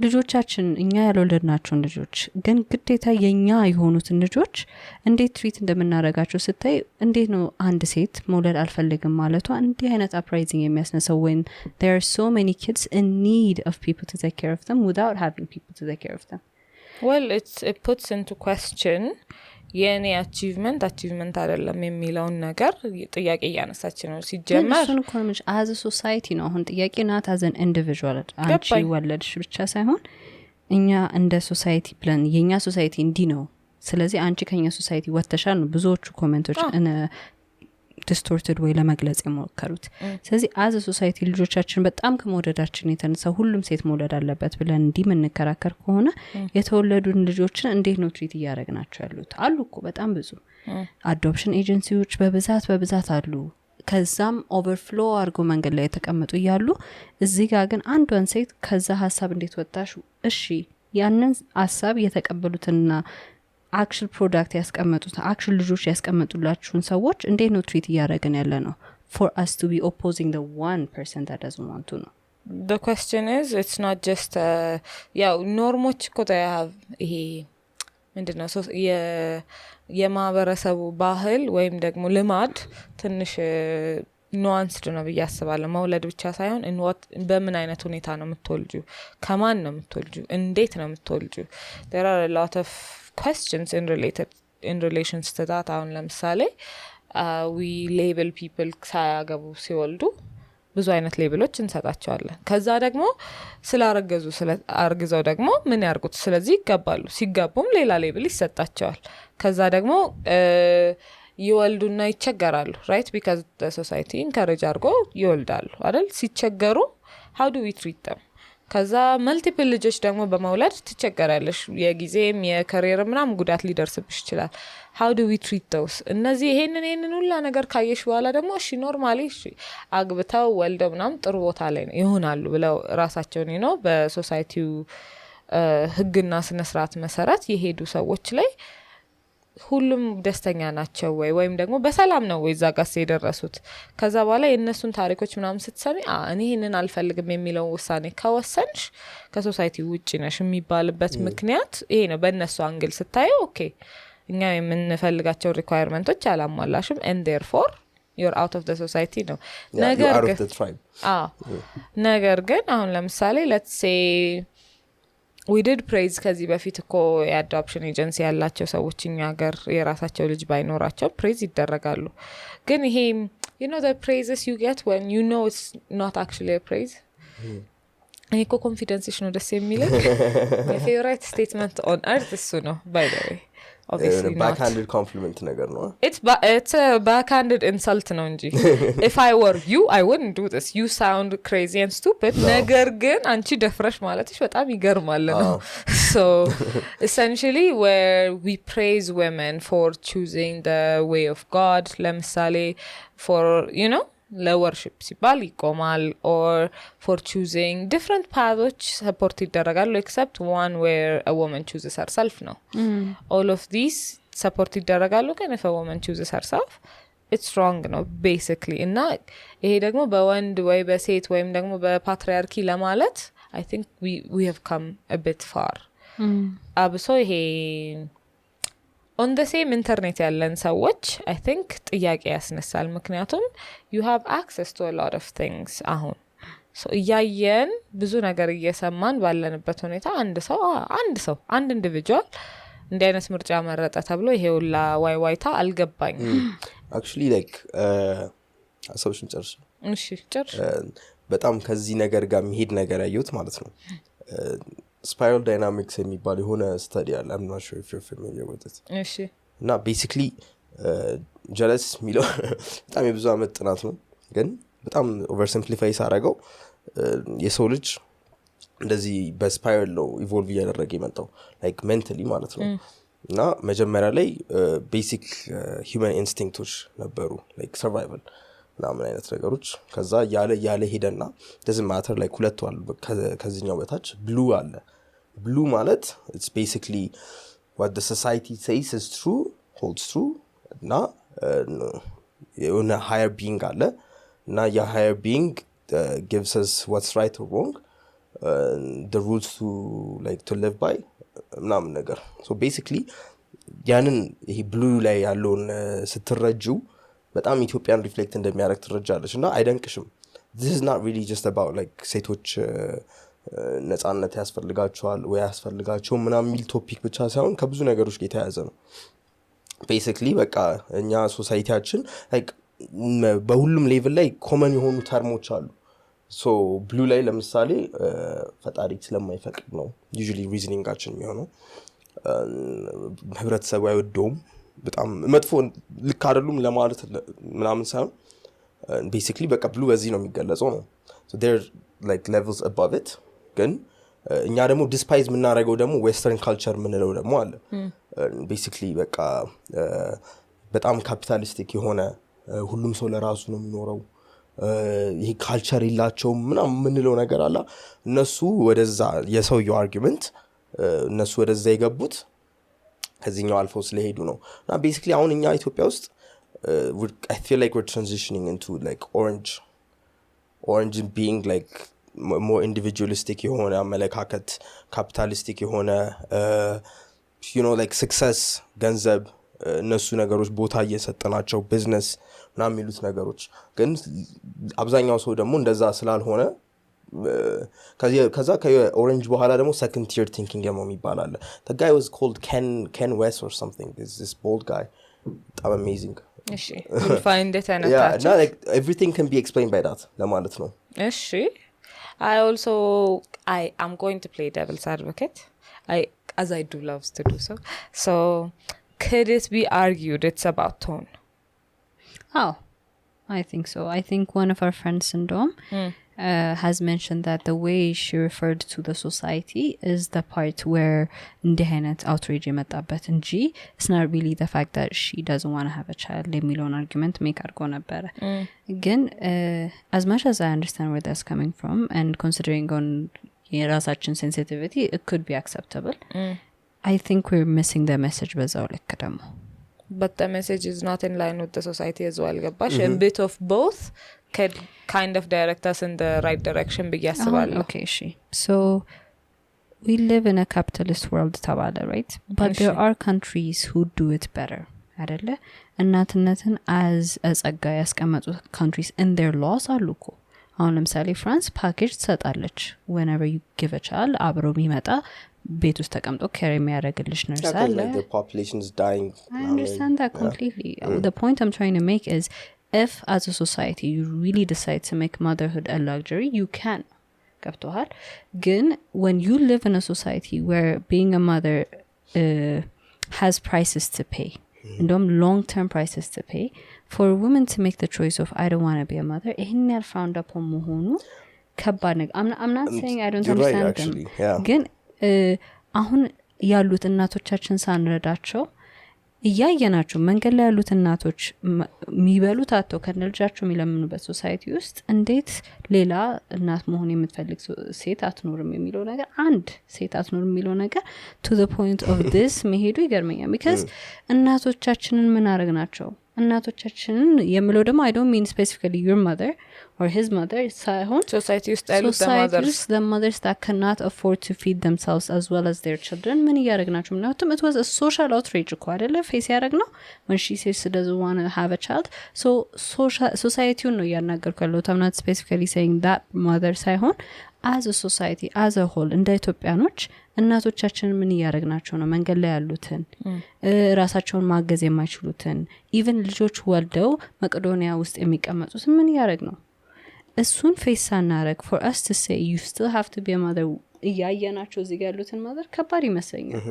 ልጆቻችን እኛ ያልወለድናቸውን ልጆች ግን ግዴታ የኛ የሆኑትን ልጆች እንዴት ትሪት እንደምናረጋቸው ስታይ እንዴት ነው አንድ ሴት መውለድ አልፈልግም ማለቷ እንዲህ አይነት uprising የሚያስነሳው when there are so many kids in need of people to take care of them without having people to take care of them well it puts into question የኔ achievement አይደለም የሚለውን ነገር ጥያቄ ያነሳች ነው ሲጀመር እሱን ኮሚሽን as a society ነው አሁን ጥያቄ ናት as an individual አንቺ ወለድሽ ብቻ ሳይሆን እኛ እንደ ሶሳይቲ ብለን የኛ ሶሳይቲ እንዲ ነው ስለዚህ አንቺ ከኛ ሶሳይቲ ወተሻል ነው ብዙዎቹ ኮሜንቶች distorted way ለመግለጽ የሞከሩት ስለዚህ as a society ልጆቻችን በጣም ከመወደዳችን የተነሳ ሁሉም ሴት መውለድ አለበት ብለን እንዲ መንከራከር ከሆነ የተወለዱን ልጆችን እንዴት ነው ትሪት ያደረግናቸው ያሉት አሉ እኮ በጣም ብዙ አዶፕሽን ኤጀንሲዎች በብዛት አሉ ከዛም ኦቨርፍሎ አርጎ መንገድ ላይ ተቀመጡ ይያሉ እዚህ ጋር ግን አንዷን ሴት ከዛ ሐሳብ እንዴት ወጣሽ እሺ ያንን ሐሳብ የተቀበሉትና actual product ያስቀመጡት actual ልጆች ያስቀመጡላችሁን ሰዎች እንዴት ነው ትሪት ያደረገን ያለ ነው for us to be opposing the one person that doesn't want to know the question is it's not just ኖርሞች እኮ ይሄ ምንድነው የማህበረሰቡ ባህል ወይም ደግሞ ልማድ ትንሽ ኑዋንስድ ነው ብያስባለሁ መውለድ ብቻ ሳይሆን በምን አይነት ሁኔታ ነው የምትወልጁ ከማን ነው የምትወልጁ እንዴት ነው የምትወልጁ there are a lot of questions in relations to that አሁን ለምሳሌ we label people ሳያገቡ ሲወልዱ ብዙ አይነት ሌብሎች እንሰጣቸዋለን ከዛ ደግሞ አርግዘው ደግሞ ምን ያርጉት ስለዚህ ይገባሉ ሲገቡም ሌላ ሌብል ይሰጣቸዋል ከዛ ደግሞ ይወልዱና ይቸገራሉ right because the society encourage አርጎ ይወልዳሉ አይደል ሲቸገሩ how do we treat them ከዛ መልቲፕል ልጆች ደግሞ በመውለድ ትቸገራለሽ የጊዜም የካሪየር ምናም ጉዳት ሊደርስብሽ ይችላል how do we treat those እነዚህ ይሄንን ሁላ ነገር ካየሽ በኋላ ደግሞ እሺ ኖርማሊ እሺ አግብተው ወልደው ምናም ጥሩ ቦታ ላይ ይሆናሉ ብለው ራሳቸውን ነው በሶሳይቲው ህግና ስነ ስርዓት መሰረት የሄዱ ሰዎች ላይ ሁሉም ደስተኛ ናቸው ወይም ደግሞ በሰላም ነው ወይ ዛጋስ የደረሱት ከዛ በኋላ የነሱን ታሪኮች ምናምን ስትሰሚ እኔ ይሄንን አልፈልግም የሚለው ውሳኔ ከወሰንሽ ከሶሳይቲ ውጪ ነሽ የሚባልበት ምክንያት ይሄ ነው በእነሱ አንግል ስታየው ኦኬ እኛ የምንፈልጋቸው ሪኳየርመንቶች አላሟላሽም and therefore you're out of the society ነው ነገር ግን አሁን ለምሳሌ let's say we did praise ከዚህ በፊት እኮ የአዶፕሽን ኤጀንሲ ያላቸው ሰዎች እኛ ሀገር የራሳቸው ልጅ ባይኖራቸው ፕሬዝ ይደረጋሉ ግን ይሄ you know the praises you get when you know it's not actually a praise እኔ እኮ ኮንፊደንስ ነው ደስ የሚለኝ my favorite statement on earth እሱ ነው by the way obviously backhanded compliment ነገር ነው it's a backhanded insult ነው እንጂ if I were you I wouldn't do this you sound crazy and stupid ነገር ግን አንቺ ደፍረሽ ማለትሽ በጣም ይገርማል ነው so essentially where we praise women for choosing the way of God ለምሳሌ for you know ለወርሺፕ ሲባል ይቆማል or for choosing different paths support ይደረጋሉ except one where a woman chooses herself no all of these support ይደረጋሉ ግን if a woman chooses herself it's wrong no basically እና ይሄ ደግሞ በወንድ ወይ በሴት ወይም ደግሞ በፓትሪያርኪ ለማለት I think we have come a bit far አብሶ ይሄ on the same internet ያለን ሰዎች I think ጥያቄ ያስነሳል ምክንያቱም you have access to a lot of things አሁን so ያየን ብዙ ነገር እየሰማን ባለንበት ሁኔታ አንድ ኢንዲቪጁዋል እንደ አይነት ምርጫ መረጠ ተብሎ ይሄውላ ዋይዋይታ አልገባኝ actually like ሀሳቦችን ጨርሽ እሺ ጨርሽ በጣም ከዚህ ነገር ጋር የሚሄድ ነገር ያየሁት ማለት ነው spiral dynamics የሚባል የሆነ study አለ I'm not sure if you're familiar with it እሺ እና basically jealous ሚለው በጣም የብዙ አመት ጥናት ነው ግን በጣም oversimplify ሳደርገው የሰው ልጅ እንደዚህ በስፓይራል ነው ኢቮልቭ እያደረገ የመጣው like mentally ማለት ነው እና መጀመሪያ ላይ basic human instincts ነበሩ like survival ምናምን አይነት ነገሮች ከዛ ያለ ሄደና doesn't matter like ሁለቱ አሉ ከዚህኛው በታች blue አለ blue ማለት it's basically what the society says is true holds true እና የሆነ higher being አለ እና ያ higher being gives us what's right or wrong the rules to live by ምናምን ነገር so basically ያንን ይሄ blue ላይ ያለውን ስትረጁ በጣም ኢትዮጵያን ሪፍሌክት እንደሚያደርግ ትረጃለሽ እና አይደንቅሽም this is not really just about like ሴቶች ነፃነት ያስፈልጋቸዋል ወይ ያስፈልጋቸው ምናምን ሚል ቶፒክ ብቻ ሳይሆን ከብዙ ነገሮች ጋር የተያያዘ ነው basically በቃ እኛ ሶሳይቲያችን like በሁሉም ሌቭል ላይ ኮመን የሆኑ ተርሞች አሉ so blue ላይ ለምሳሌ ፈጣሪ ስለማይፈቅድ ነው usually reasoningአችን የሚሆነው ህብረተሰብ አይወደውም በጣም መጥፎ ልክ አይደሉም ለማለት ምናምን ሳይሆን basically በቃ blue በዚህ ነው የሚገለጸው ነው so there like levels above it ግን እኛ ደግሞ despise ምናረገው ደግሞ western culture ምንለው ደግሞ አለ basically በቃ በጣም ካፒታሊስቲክ የሆነ ሁሉም ሰው ለራሱ ነው የሚኖረው ይሄ ካልቸር ይላቸው ምናምን ምንለው ነገር አለ እነሱ ወደዛ የሰውየው አርጊውመንት እነሱ ወደዛ የገቡት ከዚህኛው አልፎ ስለሄዱ ነው እና basically አሁን እኛ ኢትዮጵያ ውስጥ I feel like we're transitioning into like orange being like more individualistic የሆነ አመለካከት capitalistic የሆነ you know like success ገንዘብ እነሱ ነገሮች ቦታ እየሰጠናቸው business ምናምን የሚሉት ነገሮች ግን አብዛኛው ሰው ደግሞ እንደዛ ስላልሆነ ከዛ ከኦሬንጅ በኋላ ደግሞ second tier thinking የሚባላል the guy was called Ken West or something this bold guy በጣም amazing እሺ you'll find it and yeah no, like everything can be explained by that ለማለት ነው እሺ I'm going to play devil's advocate as I do loves to do so could it be argued it's about tone oh I think so I think one of our friends Sindom has mentioned that the way she referred to the society is the part where indigenous outrage metabat and it's not really the fact that she doesn't want to have a child lemilon argument make argo nabere again as much as I understand where that's coming from and considering on yerasachin sensitivity it could be acceptable I think we're missing the message bezaw like demo but the message is not in line with the society as well ገባሽ a bit of both could kind of direct us in the right direction ብዬ አስባለሁ okay so we live in a capitalist world ተባለ right but there are countries who do it better አይደለ እናትነትን as a ጸጋ ያስቀመጡ countries in their laws አሉኮ አሁን ለምሳሌ ፍራንስ ፓኬጅ ትሰጣለች whenever you give a child አብሮ ቢመጣ ቤት ውስጥ ተቀምጦ care የሚያደርግልሽ ነርስ አለ the population is dying I understand that completely the point I'm trying to make is if as a society you really decide to make motherhood a luxury you can ገብቶሃል ግን when you live in a society where being a mother has prices to pay እንደውም long term prices to pay for a woman to make the choice of I don't want to be a mother ይሄን ያህል frowned upon መሆኑ ከባድ ነገር I'm not saying I don't understand right, them actually, yeah. ግን አሁን ያሉት እናቶቻችን ሳንረዳቸው እያየናቸው መንገድ ላይ ያሉት እናቶች የሚበሉት አጥተው ከነልጃቸው የሚለምኑበት ሶሳይቲ ውስጥ እንዴት ሌላ እናት መሆን የምትፈልግ ሴት አትኖርም የሚለው ነገር አንድ ሴት አትኖርም የሚለው ነገር to the point of this መሄዱ ይገርመኛል because እናቶቻችንን ምን አረግናቸው እናቶቻችንን የምለው ደግሞ I don't mean specifically your mother or his mother ሳይሆን society ውስጥ ያሉት the mothers that cannot afford to feed themselves as well as their children ምን ያረግናቸው ምናልባት it was a social outrage እኮ አይደለ ፌስ ያረግነው when she says she doesn't want to have a child so society ነው ያናገርኩ ያለው I'm not specifically saying that mother ሳይሆን as a society as a whole እንደ ኢትዮጵያኖች እናቶቻችንን ምን ያረግናቸው ነው መንገድ ላይ ያሉትን ራሳቸውን ማገዝ የማይችሉትን even ልጆች ወልደው መቄዶንያ ውስጥ የሚቀመጡት ምን ያረግ ነው እሱን ፌስ ሳናረግ for us to say you still have to be a mother ያያናቸው እዚህ ጋር ያሉትን mother ከባድ ይመስለኛል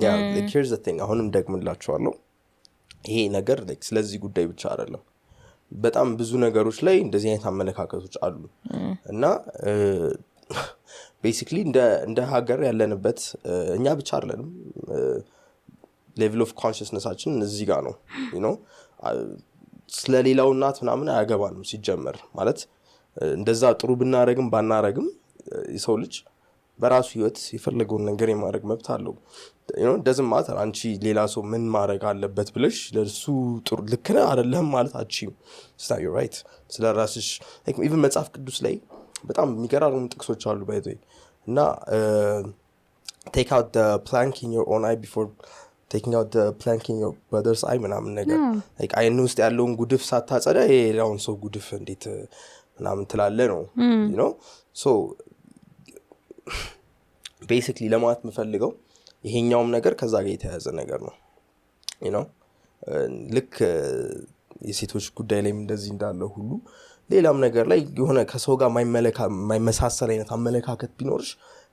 yeah like here's the thing አሁንም ደግምላችኋለሁ ይሄ ነገር like ስለዚህ ጉዳይ ብቻ አይደለም በጣም ብዙ ነገሮች ላይ እንደዚህ አይነት አመለካከቶች አሉ እና basically እንደ ሀገር ያለንበት እኛ ብቻ አይደለንም level of consciousnessአችን እዚህ ጋር ነው you know ስለሌላው እናት ምናምን አያገባንም ሲጀመር ማለት እንደዛ ጥሩ ብናረግም ባናረግም የሰው ልጅ በራሱ ህይወት የፈለገውን ነገር የማድረግ መብት አለው you know doesn't matter አንቺ ሌላ ሰው ምን ማድረግ አለበት ብለሽ ለሱ ጥሩ ልክ ነህ አይደለም ማለት አቺም it's not your right ስለራስሽ like even መጽሐፍ ቅዱስ ላይ በጣም የሚገራርሙ ጥቅሶች አሉ ባይዘይ እና take out the plank in your own eye before taking out the plank in your brother's eye ምናምን ነገር like አይን ውስጥ ያለውን ጉድፍ ሳታጸዳ የሌላውን ሰው ጉድፍ እንዴት ምናምን ትላለ ነው you know so basically ለማለት የምፈልገው ይሄኛውም ነገር ከዛ ጋር የተያያዘ ነገር ነው you know ልክ የሴቶች ጉዳይ ላይ እንደዚህ እንዳለው ሁሉ ሌላም ነገር ላይ የሆነ ከሰው ጋር ማይመሳሰል አይነት አመለካከት ቢኖርሽ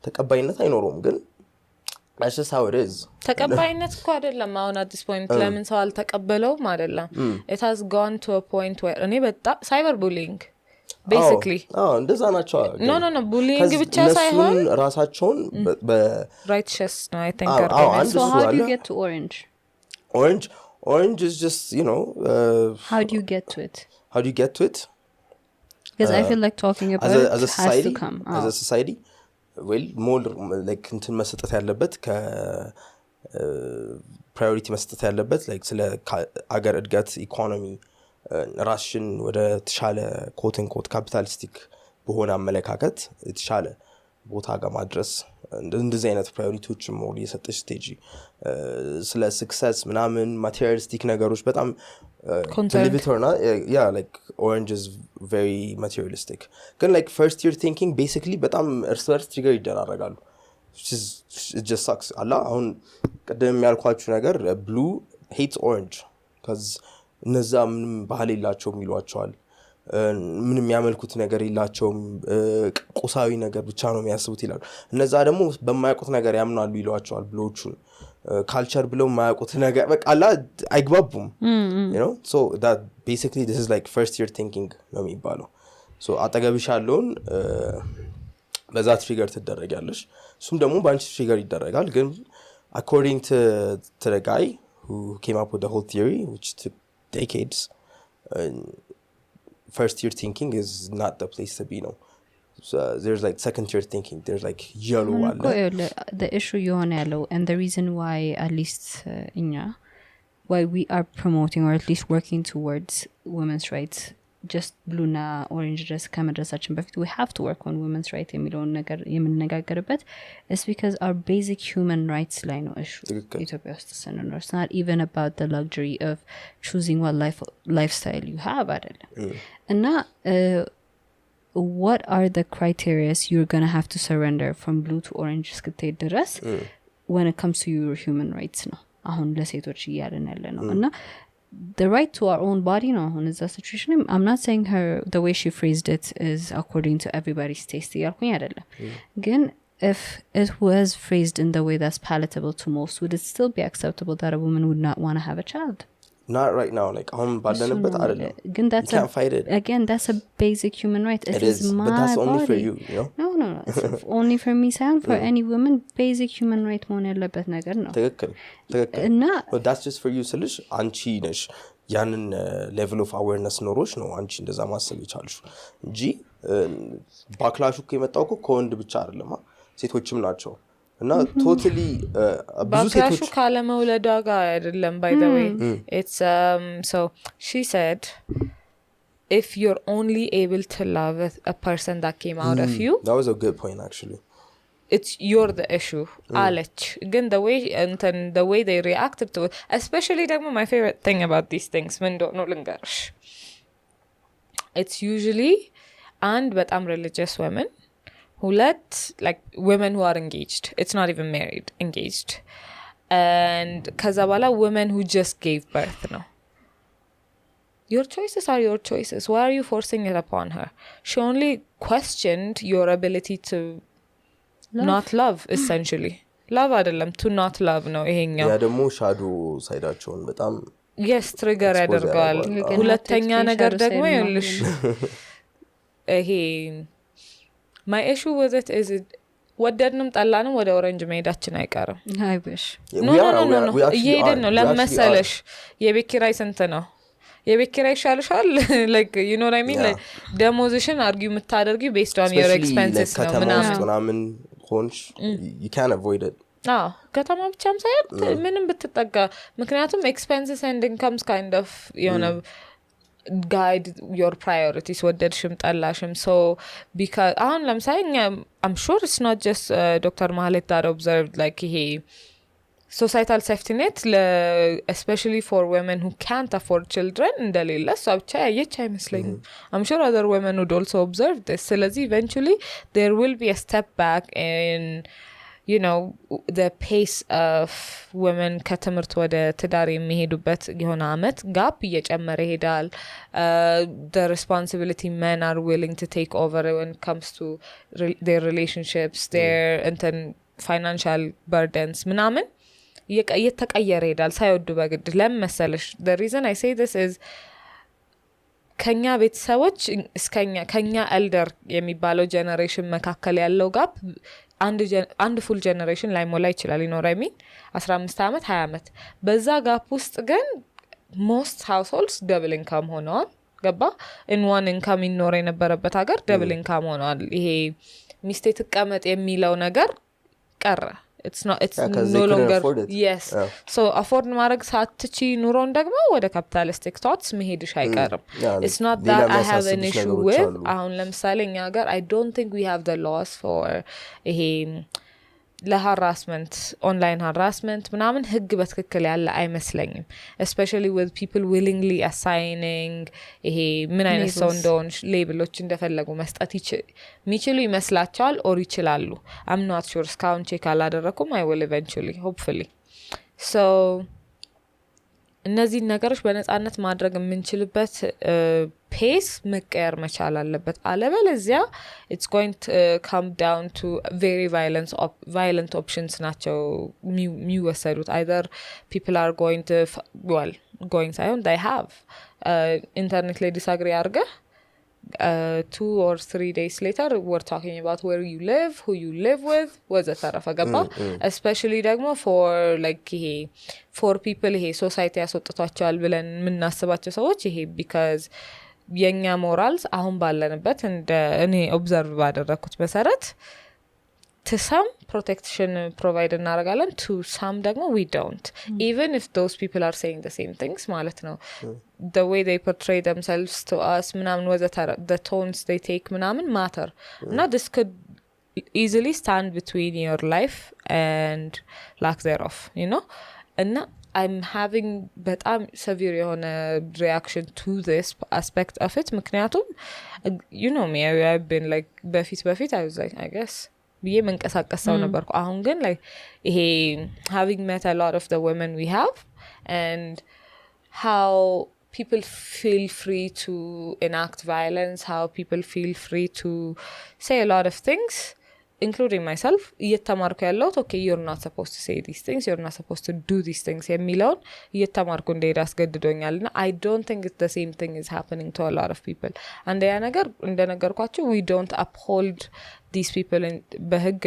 ተቀባይነት አይኖርም ግን that's just how it is ተቀባይነት እኮ አይደለም አሁን at this point ለምን ሰው አልተቀበለውም አይደለም it has gone to a point where እኔ በጣም cyber bullying basically እንደዛ ናቸው no bullying ብቻ ሳይሆን ራሳቸውን righteous no I think so how do you get to orange is just you know how do you get to it because I feel like talking about as a society, has to come as a society well more like እንትን መስጠት ያለበት ከ priority መስጠት ያለበት like ስለ አገር እድገት ኢኮኖሚ ራሽን ወደ ተሻለ ኮት ኤንድ ኮት ካፒታሊስቲክ በሆነ አመለካከት የተሻለ ቦታ ጋር ማድረስ እንደዚህ አይነት ፕራዮሪቲዎች ሞር የሰጠች ስቴጅ ስለ ሰክሰስ ምናምን ማቴሪያሊስቲክ ነገሮች በጣም delivery yeah like orange is very materialistic ግን like first year thinking basically በጣም እርስ ትሪገር ይደራረጋሉ which is it just sucks አላ አሁን ቀደም ያልኳችሁ ነገር blue hates orange cuz እነዛ ምንም ባህል የላቸውም ይሏቸዋል ምንም ያመልኩት ነገር የላቸውም ቁሳዊ ነገር ብቻ ነው የሚያስቡት ይላሉ እነዛ ደግሞ በማያውቁት ነገር ያምናሉ ይሏቸዋል ብሎቹን ካልቸር ብለው ማያውቁት ነገር በቃ አላ አይግባቡም you know so that basically this is like first year thinking ነው የሚባለው so አጠገብሽ ያለውን በዛ ትሪገር ትደረጋለሽ እሱም ደግሞ ባንቺ ትሪገር ይደረጋል ግን according to the guy who came up with the whole theory which took decades first year thinking is not the place to be no so there's like second tier thinking there's like yellow the issue you on yellow and the reason why at least inya why we are promoting or at least working towards women's rights just blue na orange dress ከመድረሳችን በፊት we have to work on women's rights የሚለውን ነገር የምንነጋገርበት is because our basic human rights ላይ ነው ኢትዮጵያ ውስጥ ስንኖር it's not even about the luxury of choosing what lifestyle you have አይደለም እና what are the criteria you're going to have to surrender from blue to orange እስክትሄድ ድረስ when it comes to your human rights ነው አሁን ለሴቶች እያልን ያለ ነው እና the right to our own body no in that situation I'm not saying her the way she phrased it is according to everybody's taste ያልኩኝ አይደለም ግን if it was phrased in the way that's palatable to most would it still be acceptable that a woman would not want to have a child not right now like አሁን ባለንበት አይደለም again that's you can't fight it again that's a basic human right it is my but that's only body. for you know no it's only for me sound for any woman basic human right መሆን ያለበት ነገር ነው ትክክል እና but that's just for you ስልሽ አንቺ ነሽ ያንን level of awareness ኖሮሽ ነው አንቺ እንደዛ ማሰብ ይቻልሽ እንጂ ባክላሹ ከመጣው ከወንድ ብቻ አይደለም ሴቶችም ናቸው እና totally ብዙ ሴቶች ባክላሹ ካለ መውለዷ ጋር አይደለም by the way it's so she said if you're only able to love a person that came out of you that was a good point actually it's you're the issue alech again the way they reacted to it especially my favorite thing about these things when don't know lingarsh it's usually and but I'm religious women who let like women who are engaged it's not even married engaged and kazabala women who just gave birth no your choices are your choices why are you forcing it upon her she only questioned your ability to not love essentially love አይደለም to not love ነው ይሄኛው ያ ደግሞ ሻዶ ሳይዳቸውን በጣም yes trigger ያደርጋል ሁለተኛ ነገር ደግሞ ይልሽ ይሄ my issue with it is ወደድንም ጠላንም ወደ ኦሬንጅ መሄዳችን አይቀርም I wish no እየሄድን ነው ለመሰለሽ የቤት ኪራይ ስንት ነው የቤት ኪራይ ይሻልሻል like you know what I mean like ደሞዝሽን argue የምታደርጊው based on your expenses ነው ምናምን ሆንሽ you can't avoid it ከተማ ብቻም ሳይሆን ምንም ብትጠጋ ምክንያቱም expenses and incomes kind of you know guide your priorities ወደድሽም ጠላሽም so because አሁን ለምሳሌ I'm sure it's not just Dr. Mahalet that observed like he societal safety net especially for women who can't afford children እንደሌለ so ብቻ ያየች አይመስለኝም I'm sure other women would also observe this ስለዚህ eventually there will be a step back in you know the pace of women ከትምህርት ወደ ትዳር የሚሄዱበት የሆነ አመት ጋፕ እየጨመረ ይሄዳል the responsibility men are willing to take over when it comes to their relationships their financial burdens ምናምን እየተቀየረ ይሄዳል ሳይወዱ በግድ ለምሳሌሽ the reason I say this is ከኛ ቤተሰቦች ከኛ elder የሚባለው ጀነሬሽን መካከል ያለው ጋፕ አንድ full generation ላይ ሞላ ይችላል ይኖር I mean 15 አመት 20 አመት በዛ ጋፕ ውስጥ ግን most households double income ሆነዋል ገባ in one income ይኖር የነበረበት ሀገር double income ሆነዋል ይሄ ሚስቴ ትቀመጥ የሚለው ነገር ቀረ it's no longer yes so afford ማድረግ ሳትቺ ኑሮን ደግሞ ወደ capitalistic thoughts መሄድሽ አይቀርም it's not that I have an issue with አሁን ለምሳሌ እኛ ሀገር I don't think we have the laws for ይሄ ለharassment online harassment ምናምን ህግ በትክክል ያለ አይመስለኝም especially with people willingly assigning ይሄ ምን አይነት ሰው እንደሆነ ሌብሎች እንደፈለጉ መስጠት የሚችሉ ይመስላቸዋል or ይችላሉ I'm not sure እስካሁን ቼክ አላደረኩም I will eventually hopefully so እነዚህ ነገሮች በነፃነት ማድረግ የምንችልበት ፔስ መቀየር መቻል አለበት አለበለዚያ it's going to come down to very violent options ናቸው የሚወሰዱት either people are going to ሳይሆን they have internet ላይ disagree አድርገህ 2 or 3 days later we're talking about where you live who you live with ወዘተረፈ ገባ especially ደግሞ for like ይሄ for people ይሄ society ያስወጥቷቸዋል ብለን የምናስባቸው ሰዎች ይሄ because የኛ ሞራልስ አሁን ባለንበት እንደ እኔ ኦብዘርቭ ባደረኩት መሰረት to some protection provide እናረጋለን, to some ደግሞ we don't, even if those people are saying the same things ማለት ነው. The way they portray themselves to us ምናምን ወዘተ, the tones they take ምናምን matter. Now this could easily stand between your life and lack thereof, you know. And I'm having በጣም severe የሆነ reaction to this aspect of it ምክንያቱም you know me, I've been like በፊት I was like I guess ብዬ መንቀሳቀሳው ነበርኩ። አሁን ግን like ይሄ having met a lot of the women we have and how people feel free to enact violence, how people feel free to say a lot of things, including myself, እየተማርኩ ያለሁት okay, you're not supposed to say these things, you're not supposed to do these things የሚለውን እየተማርኩ እንደሄድ አስገድዶኛልና I don't think it's the same thing is happening to a lot of people. and ያ ነገር እንደነገርኳችሁ we don't uphold these people in በህግ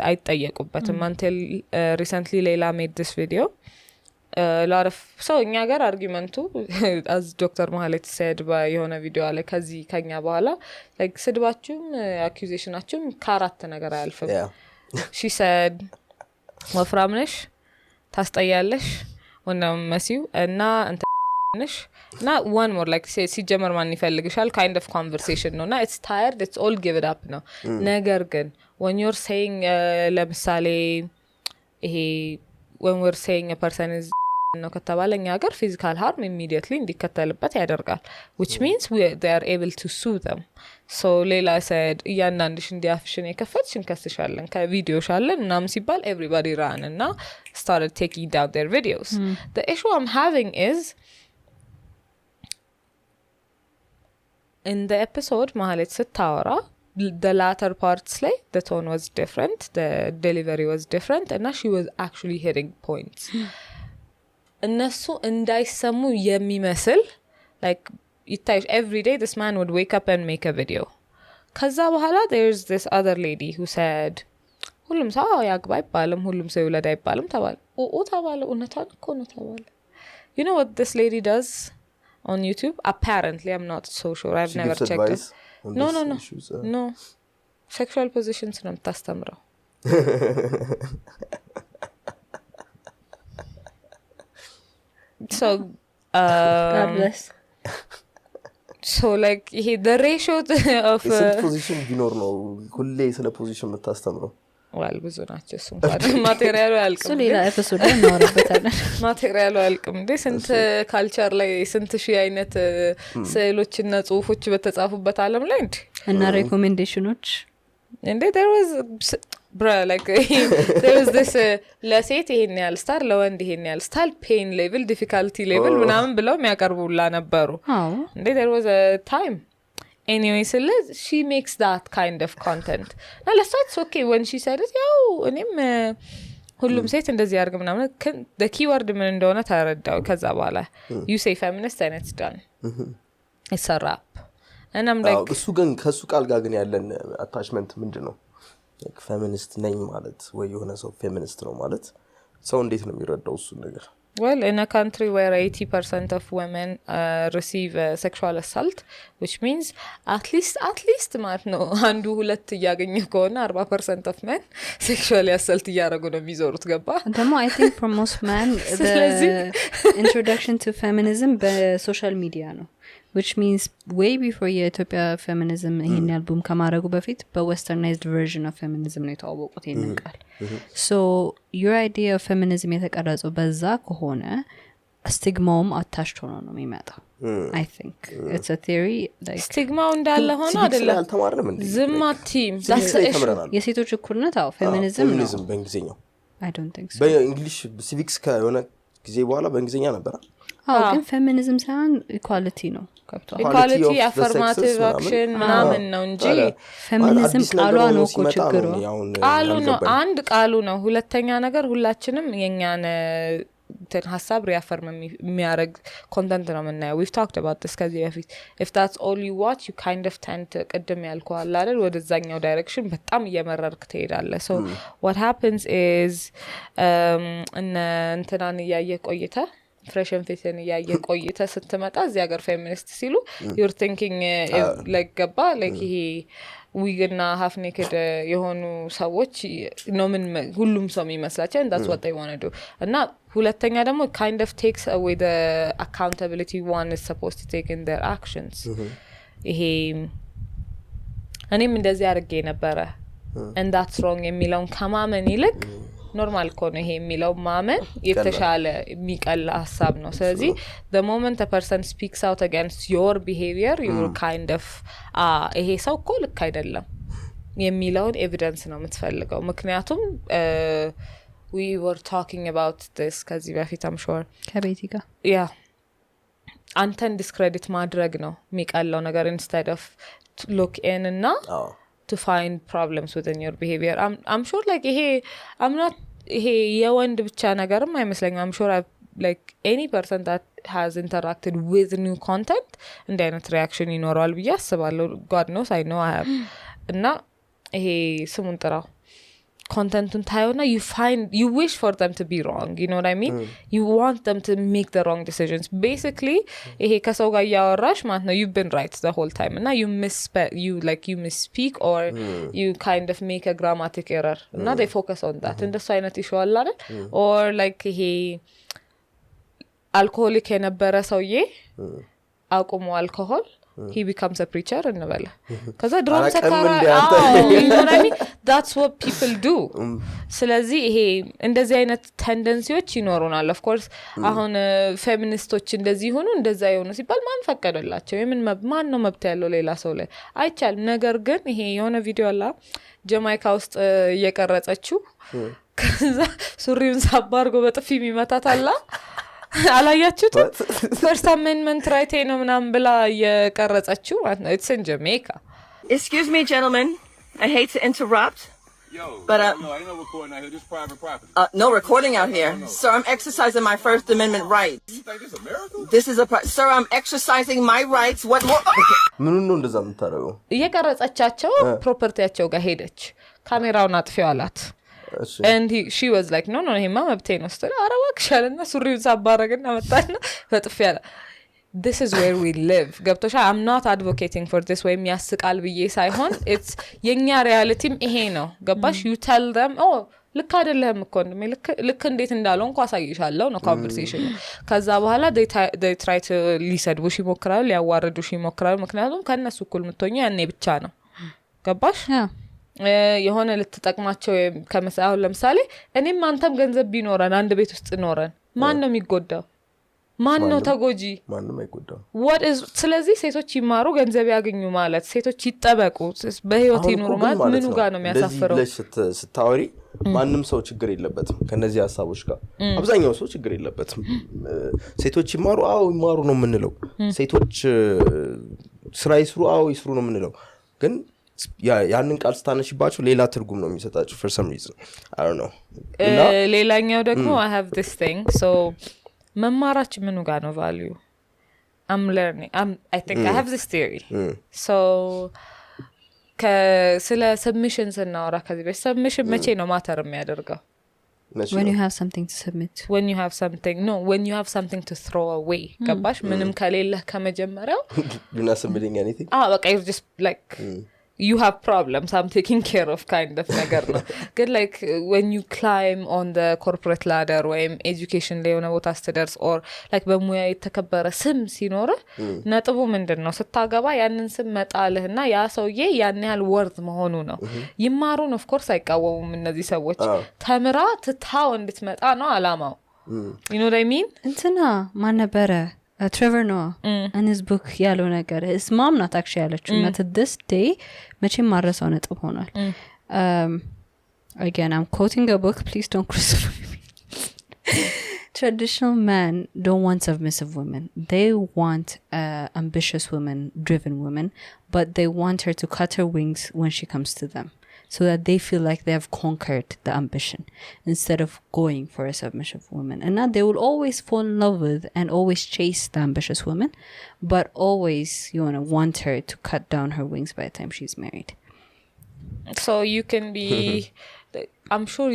አይጠየቁበትም until recently ሌላ made this video. A lot of so እኛ ጋር አርጊመንቱ as Dr. Mahalet said በየሆነ ቪዲዮ ላይ ከዚህ ከኛ በኋላ like ስድባችሁም accusationአችሁም ካራት ነገር አያልፍም. she said ወፍራም ነሽ ታስጠያለሽ ወናም መሲው እና ነሽ እና one more like ሲጀመር ማን ይፈልግሻል kind of conversation ነውና it's tired, it's all give it up ነው. ነገር ግን when you're saying ለምሳሌ ይሄ when we're saying a person is ነው ከተባለኛ ሀገር physical harm immediately እንዲከተልበት ያደርጋል, which means they are able to sue them. so ሌላ said እያንዳንድሽ እንዲያፍሽን የከፈትሽ እንከስሻለን ከቪዲዮሽ አለን ምናምን ሲባል everybody ran and started taking down their videos. The issue I'm having is in the episode Mahalet ስታወራ the latter parts like the tone was different, the delivery was different and she was actually hitting points. እነሱ እንዳይሰሙ የሚመስል like ይታይሽ every day this man would wake up and make a video. ከዛ በኋላ there's this other lady who said ሁሉም ሰው ያግባ አይባልም ሁሉም ሰው ይወለድ አይባልም ተባለ ተባለ እውነታን እኮ ነው ተባለ. You know what this lady does on YouTube? Apparently I'm not so sure, I've never checked it. No issues, no sexual positions ነው የምታስተምረው. so so like the ratio of position ቢኖር ነው ሁሌ ስለ position የምታስተምረው. well ብዙ ናቸው እሱ ማቴሪያሉ ያልቅም እሱ ሌላ ኤፒሶድ ላይ እናወራበታለን። ማቴሪያሉ ያልቅም እንዴ ስንት ካልቸር ላይ ስንት ሺህ አይነት ስዕሎችና ጽሁፎች በተጻፉበት ዓለም ላይ እንዴ እና ሪኮሜንዴሽኖች እንዴ there was like there was this ለሴት ይሄን ያህል ስታር ለወንድ ይሄን ያህል ስታር ፔን ሌቭል ዲፊካልቲ ሌቭል ምናምን ብለው የሚያቀርቡላ ነበሩ እንዴ there was a time anyway so she makes that kind of content. Now let's say it's okay when she said it ያው እኔም ሁሉም ሴት እንደዚህ ያርግ ምናምን the keyword ምን እንደሆነ ተረዳው ከዛ በኋላ you say feminist and it's done. it's a wrap and I'm like እሱ ግን ከሱ ቃል ጋር ግን ያለን attachment ምንድነው? like feminist ነኝ ማለት ወይ የሆነ ሰው feminist ነው ማለት ሰው እንዴት ነው የሚረዳው እሱ ነገር? Well, in a country where 80% of women receive sexual assault, which means at least ማለት ነው አንዱ ሁለት እያገኘ ከሆነ 40% of men sexually assault እያደረጉ ነው የሚዞሩት ገባ? ደግሞ I think for most men the introduction to feminism በሶሻል ሚዲያ ነው, which means way before የኢትዮጵያ feminism ይሄን አልቡም ከማረጉ በፊት በwesternized version of feminism ነው የተዋወቁት ይሄንን ቃል. so your idea of feminism የተቀረጸው በዛ ከሆነ ስቲግማውም attached ሆኖ ነው የሚመጣው. I think it's a theory like ስቲግማው እንዳለ ሆኖ አይደለም አልተማርንም እንዴ ዝማቲም የሴቶች እኩልነት አው feminism በእንግሊዝኛው I don't think so. በእንግሊሽ civics ከሆነ ጊዜ በኋላ በእንግሊዝኛ ነበር ግን feminism ሳይሆን equality ነው ከብቷል. equality affirmative action ምናምን ነው እንጂ feminism ቃሏ ነው እኮ ችግሩ. ቃሉ ነው አንድ ቃሉ ነው ሁለተኛ ነገር ሁላችንም የኛን ሀሳብ ሪአፈርም የሚያረግ ኮንተንት ነው የምናየው. we've talked about this ከዚህ በፊት if that's all you watch you kind of tend to ቅድም ያልኩህ አለ አይደል ወደዛኛው ዳይሬክሽን በጣም እየመረርክ ትሄዳለህ. so what happens is እንትናን እያየ ቆይተ ፍሬሽን ፌሽን ያየ ቆይተ ስትመጣ እዚህ ሀገር ፌሚኒስት ሲሉ you're thinking like ገባ like ይሄ ዊግና half naked የሆኑ ሰዎች ነው ምን ሁሉም ሰው የሚመስላቸው and that's what they want to do እና ሁለተኛ ደግሞ kind of takes away the accountability one is supposed to take in their actions ይሄ እኔም እንደዚህ አድርጌ ነበረ and that's wrong የሚለውን ከማመን ይልቅ ኖርማል ኮን ይሄ የሚለው ማመን የተሻለ የሚቀል ሐሳብ ነው ስለዚህ the moment a person speaks out against your behavior you will kind of ይሄ ሰው እኮ ልክ አይደለም የሚለውን ኤቪደንስ ነው የምትፈልገው ምክንያቱም we were talking about this ከዚህ በፊት I'm sure ከቤቲ ጋር yeah አንተን ዲስክሬዲት ማድረግ ነው የሚቀለው ነገር instead of to look in and now to find problems within your behavior I'm sure like I'm not የወንድ ብቻ ነገርም አይመስለኝም I'm sure like any person that has interacted with new content and then a reaction ይኖራል ብዬ አስባለሁ God knows I know I have እና ስሙን ጥራው content ታዩና you wish for them to be wrong you know what I mean you want them to make the wrong decisions basically ከሰው ጋር ያወራሽ ማለት ነው you've been right the whole time and now you misspeak or you kind of make a grammatic error and now they focus on that and the አይነት issue አለ አይደል or like alcoholic የነበረ ሰውዬ አቁሞ alcohol he becomes a preacher እንበለ ከዛ ድሮም ሰካራ you know what I mean that's what people do ስለዚህ እንደዚህ አይነት ቴንደንሲዎች ይኖሩናል of course አሁን ፌሚኒስቶች እንደዚህ ሆኑ እንደዛ ይሆኑ ሲባል ማን ፈቀደላቸው ማን ነው መብት ያለው ሌላ ሰው ላይ አይቻልም ነገር ግን የሆነ ቪዲዮ አለ ጃማይካ ውስጥ እየቀረጸችው ከዛ ሱሪውን ሳባርጎ በጥፊ የሚመታት አለ አላያችሁት first amendment right ነው ምናምን ብላ የቀረጸችው it's in Jamaica Excuse me gentlemen I hate to interrupt but no I know recording out here just private property no recording out here sir I'm exercising my first amendment rights you think this America this is sir I'm exercising my rights what more ምን ነው እንደዛ የምታረገው የቀረጸቻቸው ፕሮፐርቲያቸው ጋር ሄደች ካሜራውን አጥፊው አላት and she was like no hima mabte no story arawakshana surriun sabaragna መጣና በጥፊያ this is where we live ገብቶሻ I'm not advocating for this way የሚያስቃል ብዬ ሳይሆን it's የኛ ሪያሊቲም ነው ገባሽ you tell them ልክ አይደለም እኮ ልክ እንዴት እንዳለው እንኳን አሳይሻለሁ ነው ኮንቨርሴሽን ከዛ በኋላ they try to ሊሰድቡሽ ይሞክራሉ ሊያዋርዱሽ ይሞክራሉ ምክንያቱም ከነሱ እኩል ምትሆኛ ያኔ ብቻ ነው ገባሽ የሆነ ልትጠቅማቸው ከመሳው ለምሳሌ እኔም አንተም ገንዘብ ቢኖረን አንድ ቤት ውስጥ ኖረን ማን ነው የሚጎዳው ማን ነው ተጎጂ ማንንም አይጎዳው what is ስለዚህ ሴቶች ይማሩ ገንዘብ ያገኙ ማለት ሴቶች ይጠበቁ በህይወት ይኖሩ ማለት ምኑ ጋር ነው የሚያሳፍረው ለዚህ ስታወሪ ማንንም ሰው ችግር የለበትም ከነዚህ ሐሳቦች ጋር አብዛኛው ሰው ችግር የለበትም ሴቶች ይማሩ ይማሩ ነው የምንለው ሴቶች ስራ ይስሩ ይስሩ ነው የምንለው ግን ያንን ቃል ስታነሽባቸው ሌላ ትርጉም ነው የሚሰጣቸው for some reason I don't know ሌላኛው ደግሞ I have this thing so መማራችን ምኑ ጋር ነው value I'm learning I think I have this theory so ስለ submission ስናወራ ከዚህ በፊት submission መቼ ነው ማተር የሚያደርገው when you have something to submit when you have something to throw away ገባሽ ምንም ከሌለ ከመጀመሪያው you're not submitting anything በቃ you're just like you have problems I'm taking care of kind of ነገር ነው ግን like when you climb on the corporate ladder or education ላይ ሆነ ቦታ ስትደርስ or like በሙያ የተከበረ ስም ሲኖር ነጥቡ ምንድነው ስታገባ ያንን ስም መጣልህና ያ ሰውዬ ያን ያህል ወርዝ መሆኑ ነው ይማሩን of course አይቃወሙም እነዚህ ሰዎች ተምራ ትታው እንድትመጣ ነው አላማው you know what I mean እንትና ማን ነበረ Trevor Noah in his book ያለው ነገር his mom not actually ያለችው እና to this day መቼም ማረሳው ነጥብ ሆኗል again I'm quoting a book please don't crucify me traditional men don't want submissive women they want ambitious women driven women but they want her to cut her wings when she comes to them so that they feel like they have conquered the ambition instead of going for a submissive woman. And now they will always fall in love with and always chase the ambitious woman, but always you want her to cut down her wings by the time she's married. So you can be I'm sure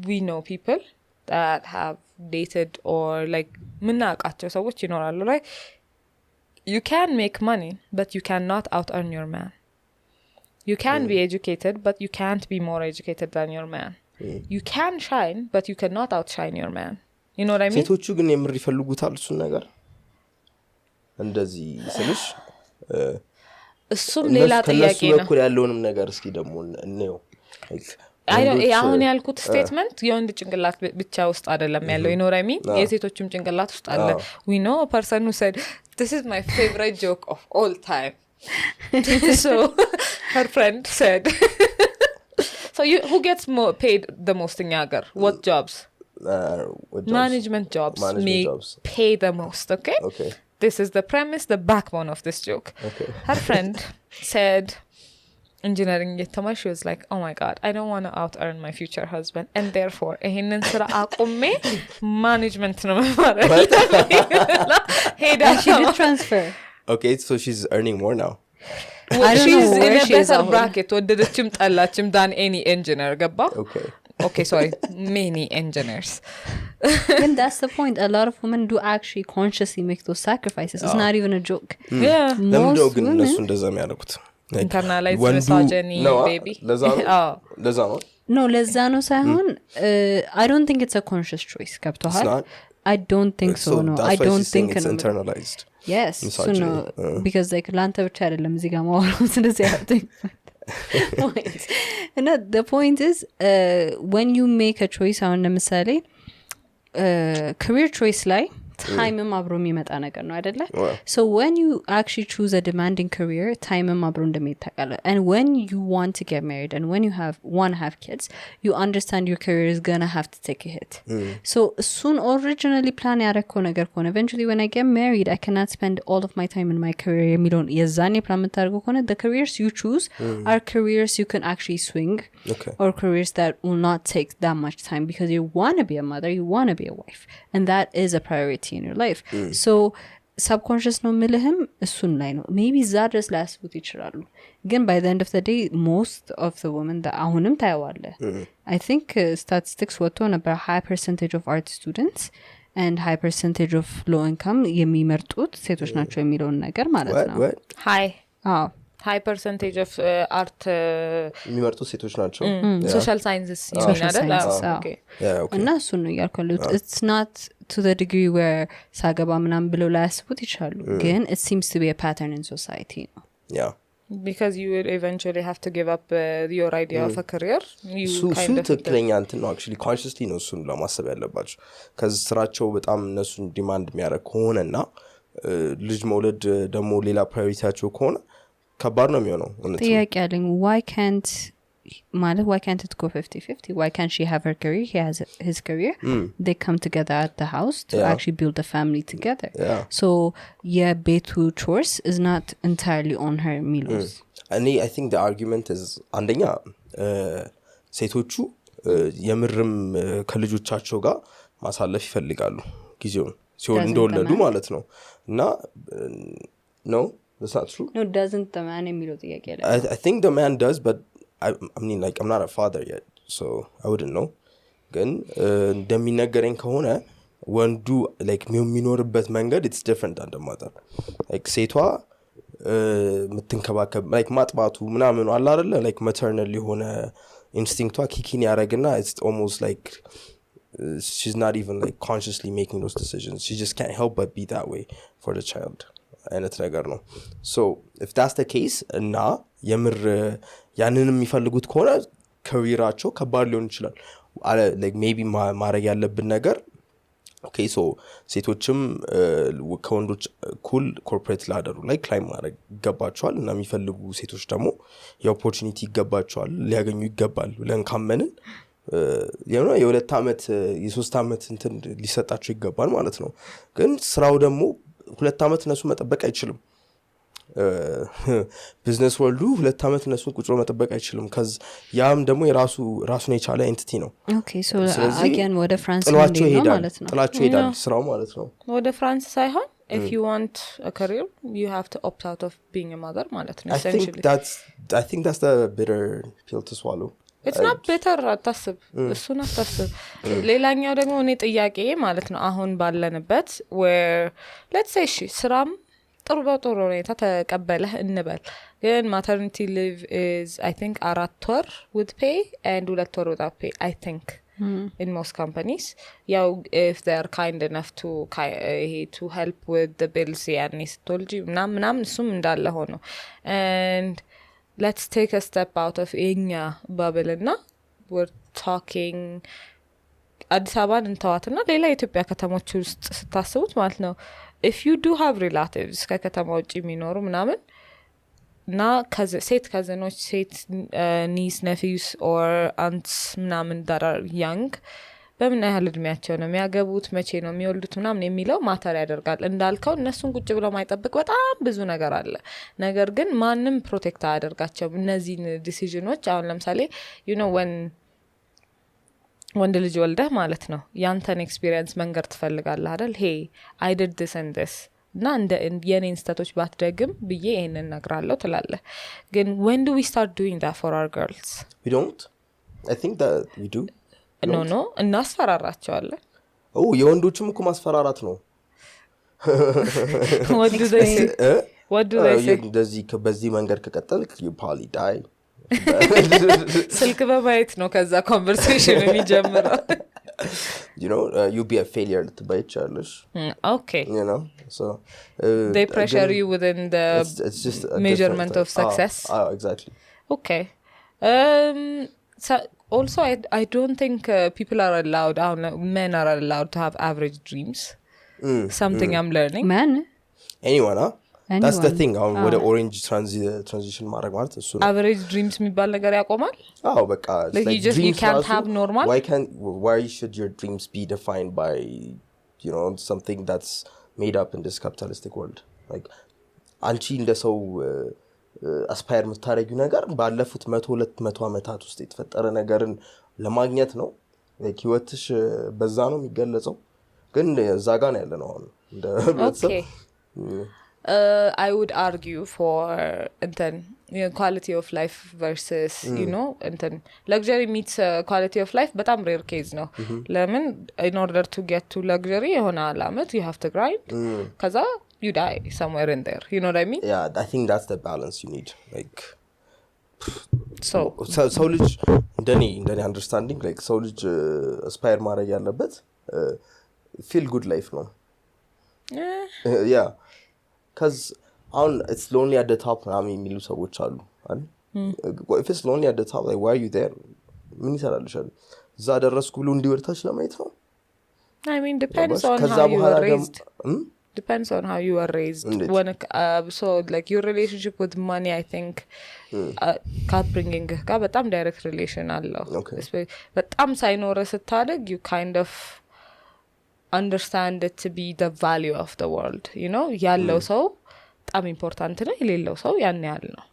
we know people that have dated or like ምናቃቸው ሰዎች ይኖራሉ ላይ you can make money but you cannot out earn your man. You can be educated but you can't be more educated than your man. You can shine but you cannot outshine your man. You know what I mean? ሴቶቹ ግን የምር ይፈልጉታል እሱን ነገር እንደዚህ ስልሽ እሱም ሌላ ጥያቄ ነው ከነሱ ያለውንም ነገር እስኪ ደግሞ እንየው አሁን ያልኩት ስቴትመንት የወንድ ጭንቅላት ብቻ ውስጥ አይደለም ያለው ይኖራሚ የሴቶችም ጭንቅላት ውስጥ አለ we know a person who said this is my favorite joke of all time so her friend said so who gets paid the most in yagar what jobs management jobs pay the most okay this is the premise the backbone of this joke her friend said engineering yetama she was like oh my god I don't want to out earn my future husband and therefore ehinen sira aqumme management no mara hey that she did transfer okay so she's earning more now she's in a better bracket ወደደችም ጠላችም than any engineer gaba okay sorry many engineers and that's the point a lot of women do actually consciously make those sacrifices it's not even a joke ለምን ግን እነሱ እንደዛ የሚያደርጉት internalized misogyny baby ለዛ ነው no ለዛ ነው ሳይሆን I don't think it's a conscious choice ገብቶሃል I don't think so no I don't think it's internalized yes so no because like ላንተ ብቻ አይደለም እዚህ ጋር ማወራው ስለዚህ ያልኩኝ and the point is when you make a choice አሁን ለምሳሌ career choice ላይ time አብሮ የሚመጣ ነገር ነው አይደለ so when you actually choose a demanding career time አብሮ እንደሚታቀለ and when you want to get married and when you want to have kids you understand your career is going to have to take a hit so soon originally plan ያደረከው ነገር ከሆነ eventually when I get married I cannot spend all of my time in my career የሚለውን የዛኔ plan የምታደርገው ከሆነ the careers you choose are careers you can actually swing or careers that will not take that much time because you want to be a mother you want to be a wife and that is a priority in your life so subconscious no milihim እሱን ላይ ነው maybe that just ላስቡት ይችላሉ ግን by the end of the day most of the women that አሁንም ታያዋለ I think statistics ወጥቶ ነበር high percentage of art students and high percentage of low income የሚመርጡት ሴቶች ናቸው የሚለውን ነገር ማለት ነው high percentage of art የሚመርጡ ሴቶች ናቸው social sciences ይሆናል okay እና እሱ ነው ያልኩት it's not to the degree where ሳገባ ምናምን ብለው ላያስቡት ይችላሉ ግን it seems to be a pattern in society no yeah because you will eventually have to give up your idea of a career you kind of ትክክለኛ እንትን ነው actually consciously ነው እሱን ለማሰብ ያለባቸው ከዚህ ስራቸው በጣም እነሱን ዲማንድ የሚያደርግ ከሆነና ልጅ መውለድ ደግሞ ሌላ ፕራዮሪቲያቸው ከሆነ ከባድ ነው የሚሆነው ጥያቄ አለኝ why can't it go 50-50 why can't she have her career he has his career they come together at the house to actually build a family together so betu chores is not entirely on her milos I think the argument is አንደኛ ሴቶቹ የምርም ከልጆቻቸው ጋር ማሳለፍ ይፈልጋሉ ጊዜውን ሲሆን እንደወለዱ ማለት ነው እና no that's not true no doesn't the man የሚለው ጥያቄ አለ I think the man does but I mean like I'm not a father yet so I wouldn't know ግን እንደሚነገረኝ ከሆነ ወንዱ like የሚኖርበት መንገድ it's different than the mother like ሴቷ ምትንከባከብ like ማጥባቱ ምናምን አለ አይደለ like maternal የሆነ ኢንስቲንክቷ ኪኪን ያረግና it's almost like she's not even like consciously making those decisions she just can't help but be that way for the child አይነት ነገር ነው so if that's the case እና የምር ያንንም የሚፈልጉት ከሆነ ካሪራቸው ከባድ ሊሆን ይችላል like maybe ማረግ ያለብን ነገር okay so ሴቶችም ከወንዶች ኩል ኮርፖሬት ላደሩ ላይ ክላይም ማድረግ ይገባቸዋል እና የሚፈልጉ ሴቶች ደግሞ የኦፖርቹኒቲ ይገባቸዋል ሊያገኙ ይገባል ብለን ካመንን የሁለት አመት የሶስት አመት እንትን ሊሰጣቸው ይገባል ማለት ነው ግን ስራው ደግሞ ሁለት አመት እነሱ መጠበቅ አይችልም ቢዝነስ ወርልዱ ሁለት አመት እነሱ ቁጭ ብሎ መጠበቅ አይችልም cuz ያም ደግሞ ራሱን የቻለ ኤንቲቲ ነው okay so again ወደ ፍራንስ ነው ማለት ነው ጥላቸው ይሄዳል ስራው ማለት ነው ወደ ፍራንስ ሳይሆን if you want a career you have to opt out of being a mother ማለት ነው essentially I think that's the bitter pill to swallow it's not better አታስብ እሱን አታስብ ሌላኛው ደግሞ እኔ ጥያቄ ማለት ነው አሁን ባለንበት where let's say ስራም ጥሩ በጥሩ ሁኔታ ተቀበለህ እንበል ግን maternity leave is I think 4 ወር with pay and 2 ወር without pay I think in most companies ያው if they are kind enough to help with the bills ያኔ ስትወልጂ ምናምን እሱም እንዳለ ሆኖ and let's take a step out of እኛ ባብልና we're talking አዲስ አበባን እንተዋትና ሌላ የኢትዮጵያ ከተሞች ውስጥ ስታስቡት ማለት ነው if you do have relatives ከከተማ ውጪ የሚኖሩ ምናምን እና ሴት ከዘኖች ሴት niece nephews or aunts ምናምን that are young በምን ያህል እድሜያቸው ነው የሚያገቡት መቼ ነው የሚወልዱት ምናምን የሚለው ማተር ያደርጋል እንዳልከው እነሱን ቁጭ ብለው ማይጠብቅ በጣም ብዙ ነገር አለ ነገር ግን ማንም ፕሮቴክት አያደርጋቸው እነዚህ ዲሲዥኖች አሁን ለምሳሌ you know when ወንድ ልጅ ወልደህ ማለት ነው ያንተን ኤክስፒሪየንስ መንገር ትፈልጋለህ አይደል hey I did this and this እና እንደ የኔን ስታቶች ባትደግም ብዬ ይሄንን ነግራለሁ ትላለህ ግን when do we start doing that for our girls we don't I think that we do no እናስፈራራቸዋለን የወንዶችም እኮ ማስፈራራት ነው what do they say እንደዚህ በዚህ መንገድ ከቀጠልክ you probably die ስልክ በማየት ነው ከዛ ኮንቨርሴሽን የሚጀምረው you know you'll be a failure ልትባይ ይችላልሽ okay you know so they pressure you within the it's just measurement of success exactly okay so also I don't think people are allowed men are allowed to have average dreams something I'm learning men anyone that's the thing ወደ orange transition ማድረግ ማለት እሱ average dreams የሚባል ነገር ያቆማል በቃ like you can't have normal why should your dreams be defined by you know something that's made up in this capitalistic world like አንቺ እንደ ሰው አስፓየር የምታረጊው ነገር ባለፉት 100 ዓመታት ውስጥ የተፈጠረ ነገርን ለማግኘት ነው like ህይወትሽ በዛ ነው የሚገለጸው ግን እዛ ጋር ነው ያለነው አሁን እንደ ህብረተሰብ I would argue for quality of life versus you know luxury meets quality of life but I'm rare case no lemon in order to get to luxury የሆነ አላመት you have to grind kaza you die somewhere in there you know what I mean yeah I think that's the balance you need like so ልጅ እንደኔ understanding like so ልጅ aspire ማድረግ ያለበት feel good life ነው yeah cuz it's lonely at the top የሚሉ ሰዎች አሉ አይደል if it's lonely at the top like why are you there ምን ይሰራልሻል እዛ ደረስኩ ብሎ እንዲወርታች ለማየት ነው I mean depends on how you are raised depends on how you are raised when so like your relationship with money I think upbringing ጋር በጣም direct relation አለው በጣም ሳይኖር ስታደግ you kind of understand it to be the value of the world you know ያለው ሰው በጣም ኢምፖርታንት ነው የሌለው ሰው ያን ያህል ነው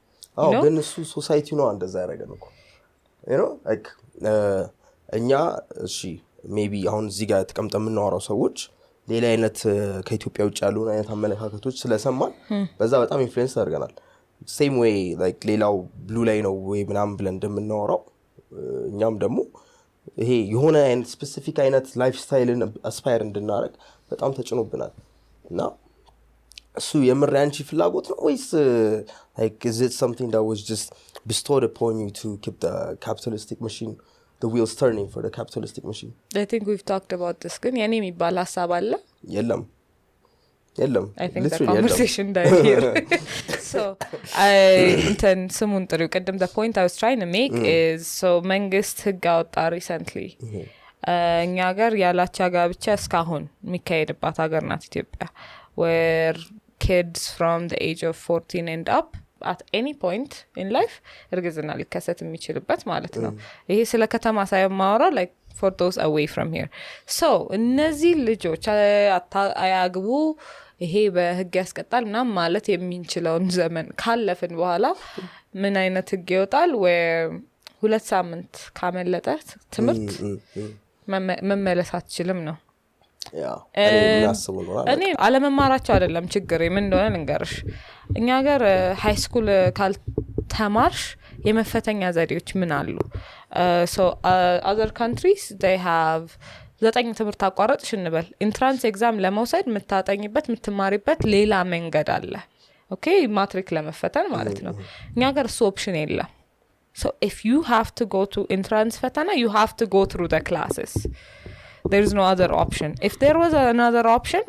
ግን እሱ ሶሳይቲ ነው እንደዛ ያደረገን እኮ you know like እኛ እሺ maybe አሁን እዚህ ጋር ተቀምጠን የምናወራው ሰዎች ሌላ አይነት ከኢትዮጵያ ውጭ ያሉ አይነት አመለካከቶች ስለሰማን በዛ በጣም ኢንፍሉዌንስ አድርገናል same way like ሌላው ብሉ ላይ ነው ወይ ምናምን ብለን እንደምናወራው እኛም ደግሞ ይሄ የሆነ አይነት ስፔሲፊክ አይነት ላይፍ ስታይልን አስፓየር እንድናረግ በጣም ተጭኖብናል እና እሱ የምራንቺ ፍላጎት ነው ወይስ like is it something that was just bestowed upon you to keep the capitalistic machine the wheels turning for the capitalistic machine I think we've talked about this ግን የኔ የሚባል ሐሳብ አለ የለም I think the conversation died here so ስሙን ጥሪው ቅድም the point I was trying to make is so መንግስት ህግ አወጣ recently እኛ ሀገር ያላቻ ጋብቻ እስካሁን የሚካሄድባት ሀገር ናት ኢትዮጵያ where kids from the age of 14 and up at any point in life እርግዝና ሊከሰት የሚችልበት ማለት ነው ይሄ ስለ ከተማ ሳይማወራ like for those away from here so እነዚህ ልጆች አያግቡ ይሄ በህግ ያስቀጣል እና ማለት የሚንችለውን ዘመን ካለፈን በኋላ ምን አይነት ህግ ይወጣል ወይ 2 ሳምንት ካመለጠ ትምህርት መመለስ አትችልም ነው እኔ አለመማራቸው አይደለም ችግር ምን እንደሆነ ልንገርሽ እኛ ሀገር ሃይ ስኩል ካልተማርሽ የመፈተኛ ዘዴዎች ምን አሉ so other countries they have 9 ትምህርት አቋራጭ እንበል ኢንትራንስ ኤግዛም ለመውሰድ ምታጠኝበት ምትማሪበት ሌላ መንገድ አለ ኦኬ ማትሪክ ለመፈተን ማለት ነው እኛ ጋር እሱ ኦፕሽን የለም so if you have to go to entrance ፈተና you have to go through the classes there is no other option if there was another option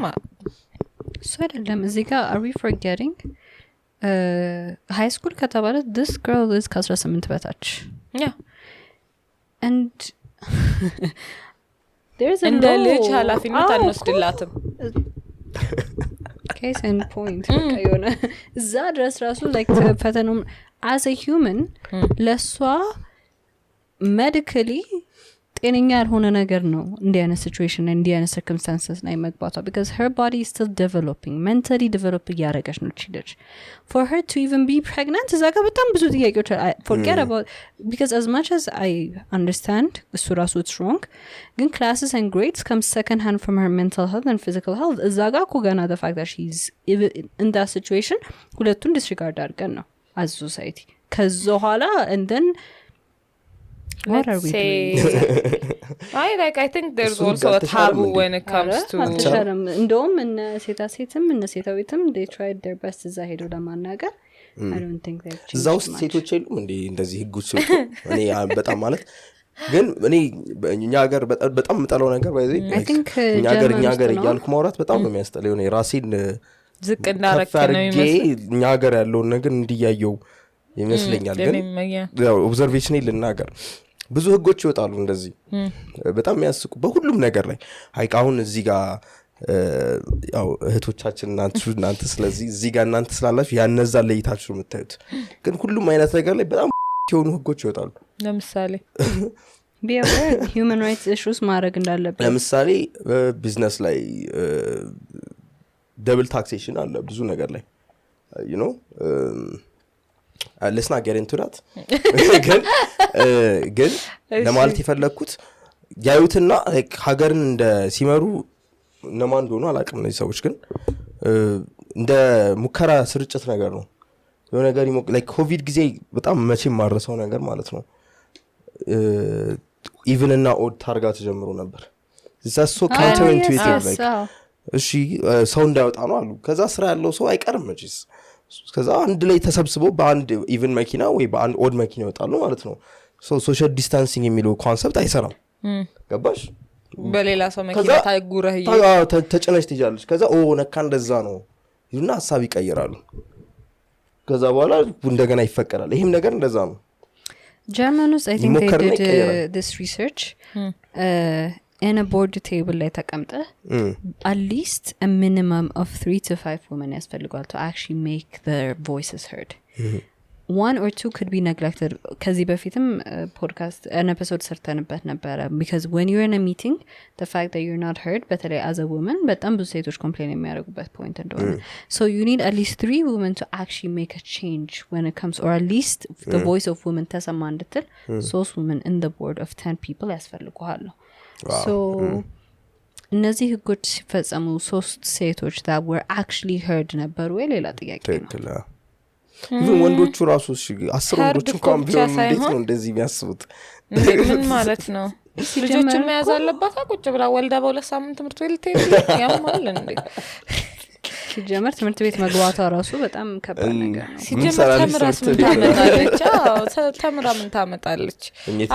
so አይደለም እዚህ ጋር are we forgetting high school ከተባለ this girl is ከ18 በታች yeah and there's a እንደ ልጅ ኃላፊነት አንወስድላትም case and point ከሆነ እዛ ድረስ ራሱ like ፈተናው as a human ለሷ medically ጤነኛ ያልሆነ ነገር ነው እንዲያነ situation and እንዲያነ circumstances ላይ መግባቷ because her body is still developing mentally develop እያደረገች ነው ልጅ for her to even be pregnant እዛ ጋር በጣም ብዙ ጥያቄዎች forget about because as much as I understand እሱ ራሱ it's wrong ግን classes and grades come second hand from her mental health and physical health እዛ ጋር እኮ ገና the fact that she's in that situation ሁለቱን disregard አድርገን ነው as society ከዛ ኋላ and then what are we doing I think there's also a taboo when it comes to እንደውም እነ ሴታሴትም እነ ሴታዊትም they tried their best እዛ ሄደው ለማናገር I don't think they've changed እዛው ሴቶች የሉም እንዴ እንደዚህ ህጎች ሲወጡ እኔ በጣም ማለት ግን እኔ እኛ ሀገር በጣም መጣለው ነገር ባይዘይ እኛ ሀገር እያልኩ ማውራት በጣም ነው የሚያስጠላው የሆነ ራሴን ዝቅ እንዳረከ ነው የሚመስል እኛ ሀገር ያለው ነገር እንዲያየው ይመስለኛል ግን ያው ኦብዘርቬሽን ልናገር ብዙ ህጎች ይወጣሉ እንደዚህ በጣም ያስቁ በሁሉም ነገር ላይ አሁን እዚህ ጋር ያው እህቶቻችን እናንተ ስለዚህ እዚህ ጋር እናንተ ስላላችሁ ያነዛ ለይታችሁ የምታዩት ግን ሁሉም አይነት ነገር ላይ በጣም የሆኑ ህጎች ይወጣሉ ለምሳሌ be aware human rights issues ማድረግ እንዳለበት ለምሳሌ ቢዝነስ ላይ double taxation አለ ብዙ ነገር ላይ you know let's not get into that ግን ለማለት የፈለኩት ያዩትና ሀገርን እንደ ሲመሩ እነማን እንደሆኑ አላውቅም እነዚህ ሰዎች ግን እንደ ሙከራ ስርጭት ነገር ነው የሆነ ነገር like ኮቪድ ጊዜ በጣም መቼም ማረሰው ነገር ማለት ነው even እና ኦድ ታርጋ ተጀምሮ ነበር that's so counterintuitive like እሺ ሰው እንዳይወጣ ነው አሉ ከዛ ስራ ያለው ሰው አይቀርም መቼስ ከዛ አንድ ላይ ተሰብስበው በአንድ ኢቭን መኪና ወይ በአንድ ኦድ መኪና ይወጣሉ ማለት ነው ሶሻል ዲስታንሲንግ የሚለው ኮንሰፕት አይሰራም ገባሽ በሌላ ሰው መኪና ታጉረህ ተጨነሽ ትይጃለሽ ከዛ ነካ እንደዛ ነው ይሁንና ሐሳብ ይቀየራሉ ከዛ በኋላ እንደገና ይፈቀራል ይሄም ነገር እንደዛ ነው Germans I think they did this research in a board table ላይ ተቀምጠ at least a minimum of 3 to 5 women ያስፈልጋል to actually make their voices heard one or two could be neglected ከዚህ በፊትም ፖድካስት an episode ሰርተንበት ነበር because when you're in a meeting the fact that you're not heard በተለይ as a woman በጣም ብዙ ሴቶች complain የሚያደርጉበት point እንደሆነ so you need at least 3 women to actually make a change when it comes or at least the voice of women ተሰማ እንድትል 3 women in the board of 10 people ያስፈልጋሉ so እነዚህ ህጎች ሲፈጸሙ 3 ሴቶች that were actually heard ነበሩ ወይ ሌላ ጥያቄ ነው even ወንዶቹ ራሱ 10 ወንዶቹ እንኳን ቢሆን እንዴት ነው እንደዚህ የሚያስቡት ምን ማለት ነው ልጆቹን መያዝ አለባት ቁጭ ብላ ወልዳ በሁለት ሳምንት ትምህርት ቤት ልትሄድ ያማል እንዴ ሲጀመር ትምህርት ቤት መግባቷ ራሱ በጣም ከባድ ነገር ነው ሲጀመር ተምራ ምን ታመጣለች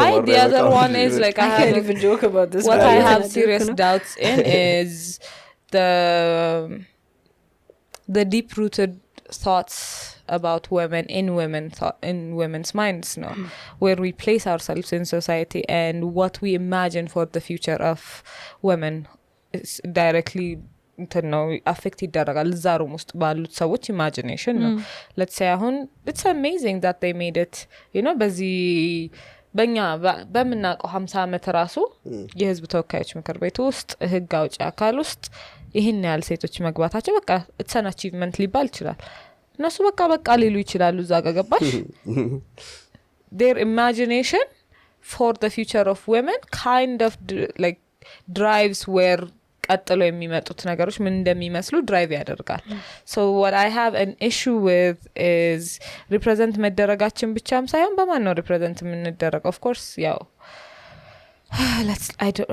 I the other one is like I can't even joke about this what I have serious doubts in is the deep rooted thoughts about women in women's minds no where we place ourselves in society and what we imagine for the future of women is directly ነው affect ይደረጋል ዛሩም ውስጥ ባሉት ሰዎች imagination ነው let's say አሁን it's amazing that they made it you know በዚህ በእኛ በመናቀው 50 አመት ራሱ የህዝብ ተወካዮች ምክር ቤት ውስጥ ህግ አውጪ አካል ውስጥ ይሄን ያህል ሴቶች መግባታቸው በቃ it's an achievement ሊባል ይችላል እነሱ በቃ ሊሉ ይችላሉ እዛ ጋር ገባሽ their imagination for the future of women kind of like drives where ቀጥሎ የሚመጡት ነገሮች ምን እንደሚመስሉ ድራይቭ ያደርጋል so what I have an issue with is represent መደረጋችን ብቻም ሳይሆን በማን ነው represent የምንደረገው of course ያው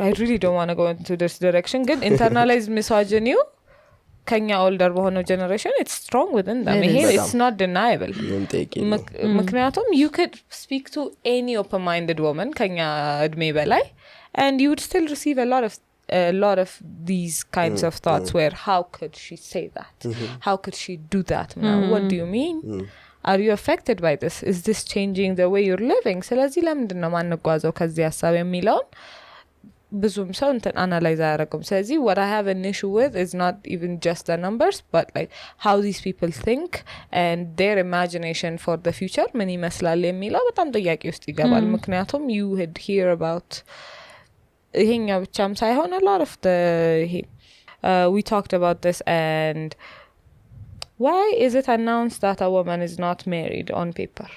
I really don't want to go into this direction ግን internalized misogyny ከኛ older በሆነው generation it's strong within them it's not deniable ምክንያቱም you could speak to any open-minded woman ከኛ እድሜ በላይ and you would still receive a lot of these kinds of thoughts where how could she say that how could she do that what do you mean are you affected by this is this changing the way you're living ስለዚህ ለምንድን ነው ማንጓዘው ከዚህ ሐሳብ የሚለውን ብዙም ሰው እንትን አናላይዝ አያደርጉም ስለዚህ what I have an issue with is not even just the numbers but like how these people think and their imagination for the future ምን ይመስላል የሚለው በጣም ጥያቄ ውስጥ ይገባል ምክንያቱም you had hear about ይሄኛ ብቻም ሳይሆን a lot of the we talked about this and why is it announced that a woman is not married on paper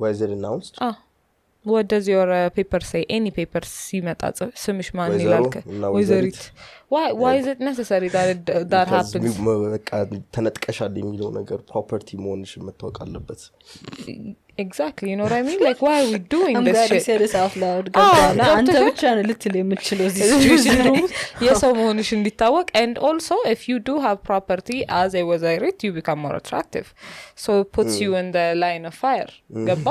why is it announced what does your paper say any paper ሲመጣ ስምሽ ማን ይላል ወይዘሪት why is it necessary that happens በቃ ተነጥቀሻል የሚለው ነገር ፕሮፐርቲ መሆንሽ መታወቅ አለበት exactly you know what I mean like why are we doing I'm this glad shit you said this out loud ገባና አንተ ብቻ ነህ ልትል የምትችለው እዚህ ሲቹዌሽን የሰው መሆንሽ እንዲታወቅ and also if you do have property as a wazairit you become more attractive so it puts you in the line of fire ገባ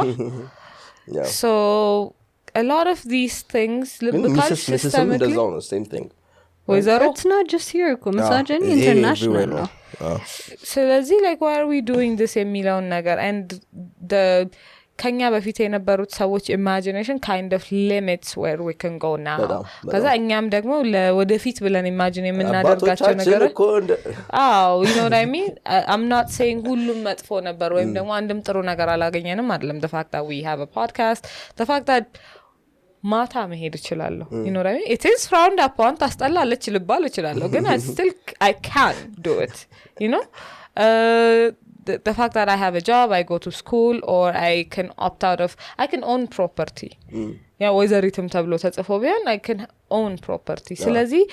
yeah so a lot of these things systemically the same thing it's not just here misogyny international ነው ስለዚህ like why are we doing this የሚለውን ነገር and the ከኛ በፊት የነበሩት ሰዎች imagination kind of limits where we can go now ከዛ እኛም ደግሞ ለወደፊት ብለን imagine የምናደርጋቸው ነገር you know what I mean I'm not saying ሁሉም መጥፎ ነበር ወይም ደግሞ አንድም ጥሩ ነገር አላገኘንም አይደለም the fact that we have a podcast the fact that ማታ መሄድ እችላለሁ you know what I mean it is frowned upon ታስጠላለች ልባል እችላለሁ ግን I can do it you know the fact that I have a job I go to school or I can opt out of I can own property yeah ወይዘሪትም ተብሎ ተጽፎ ቢሆን I can own property ስለዚህ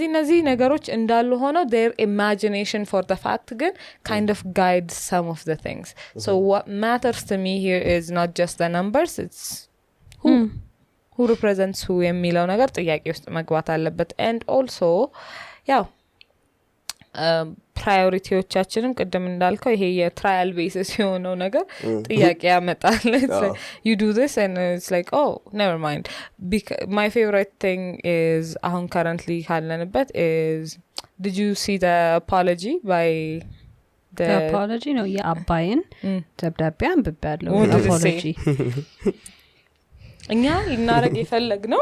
እነዚህ ነገሮች እንዳሉ ሆነው their imagination for the fact ግን kind of guides some of the things so what matters to me here is not just the numbers it's who represents who የሚለው ነገር ጥያቄ ውስጥ መግባት አለበት and also ያው ፕራዮሪቲዎቻችንም ቅድም እንዳልከው ይሄ የትራያል ቤሲስ የሆነው ነገር ጥያቄ ያመጣል you do this and it's like oh never mind my favorite thing is አሁን currently ካለንበት is did you see the apology by the apology ነው የአባይን ደብዳቤ አንብቤያለሁ apology እኛ ልናረግ የፈለግነው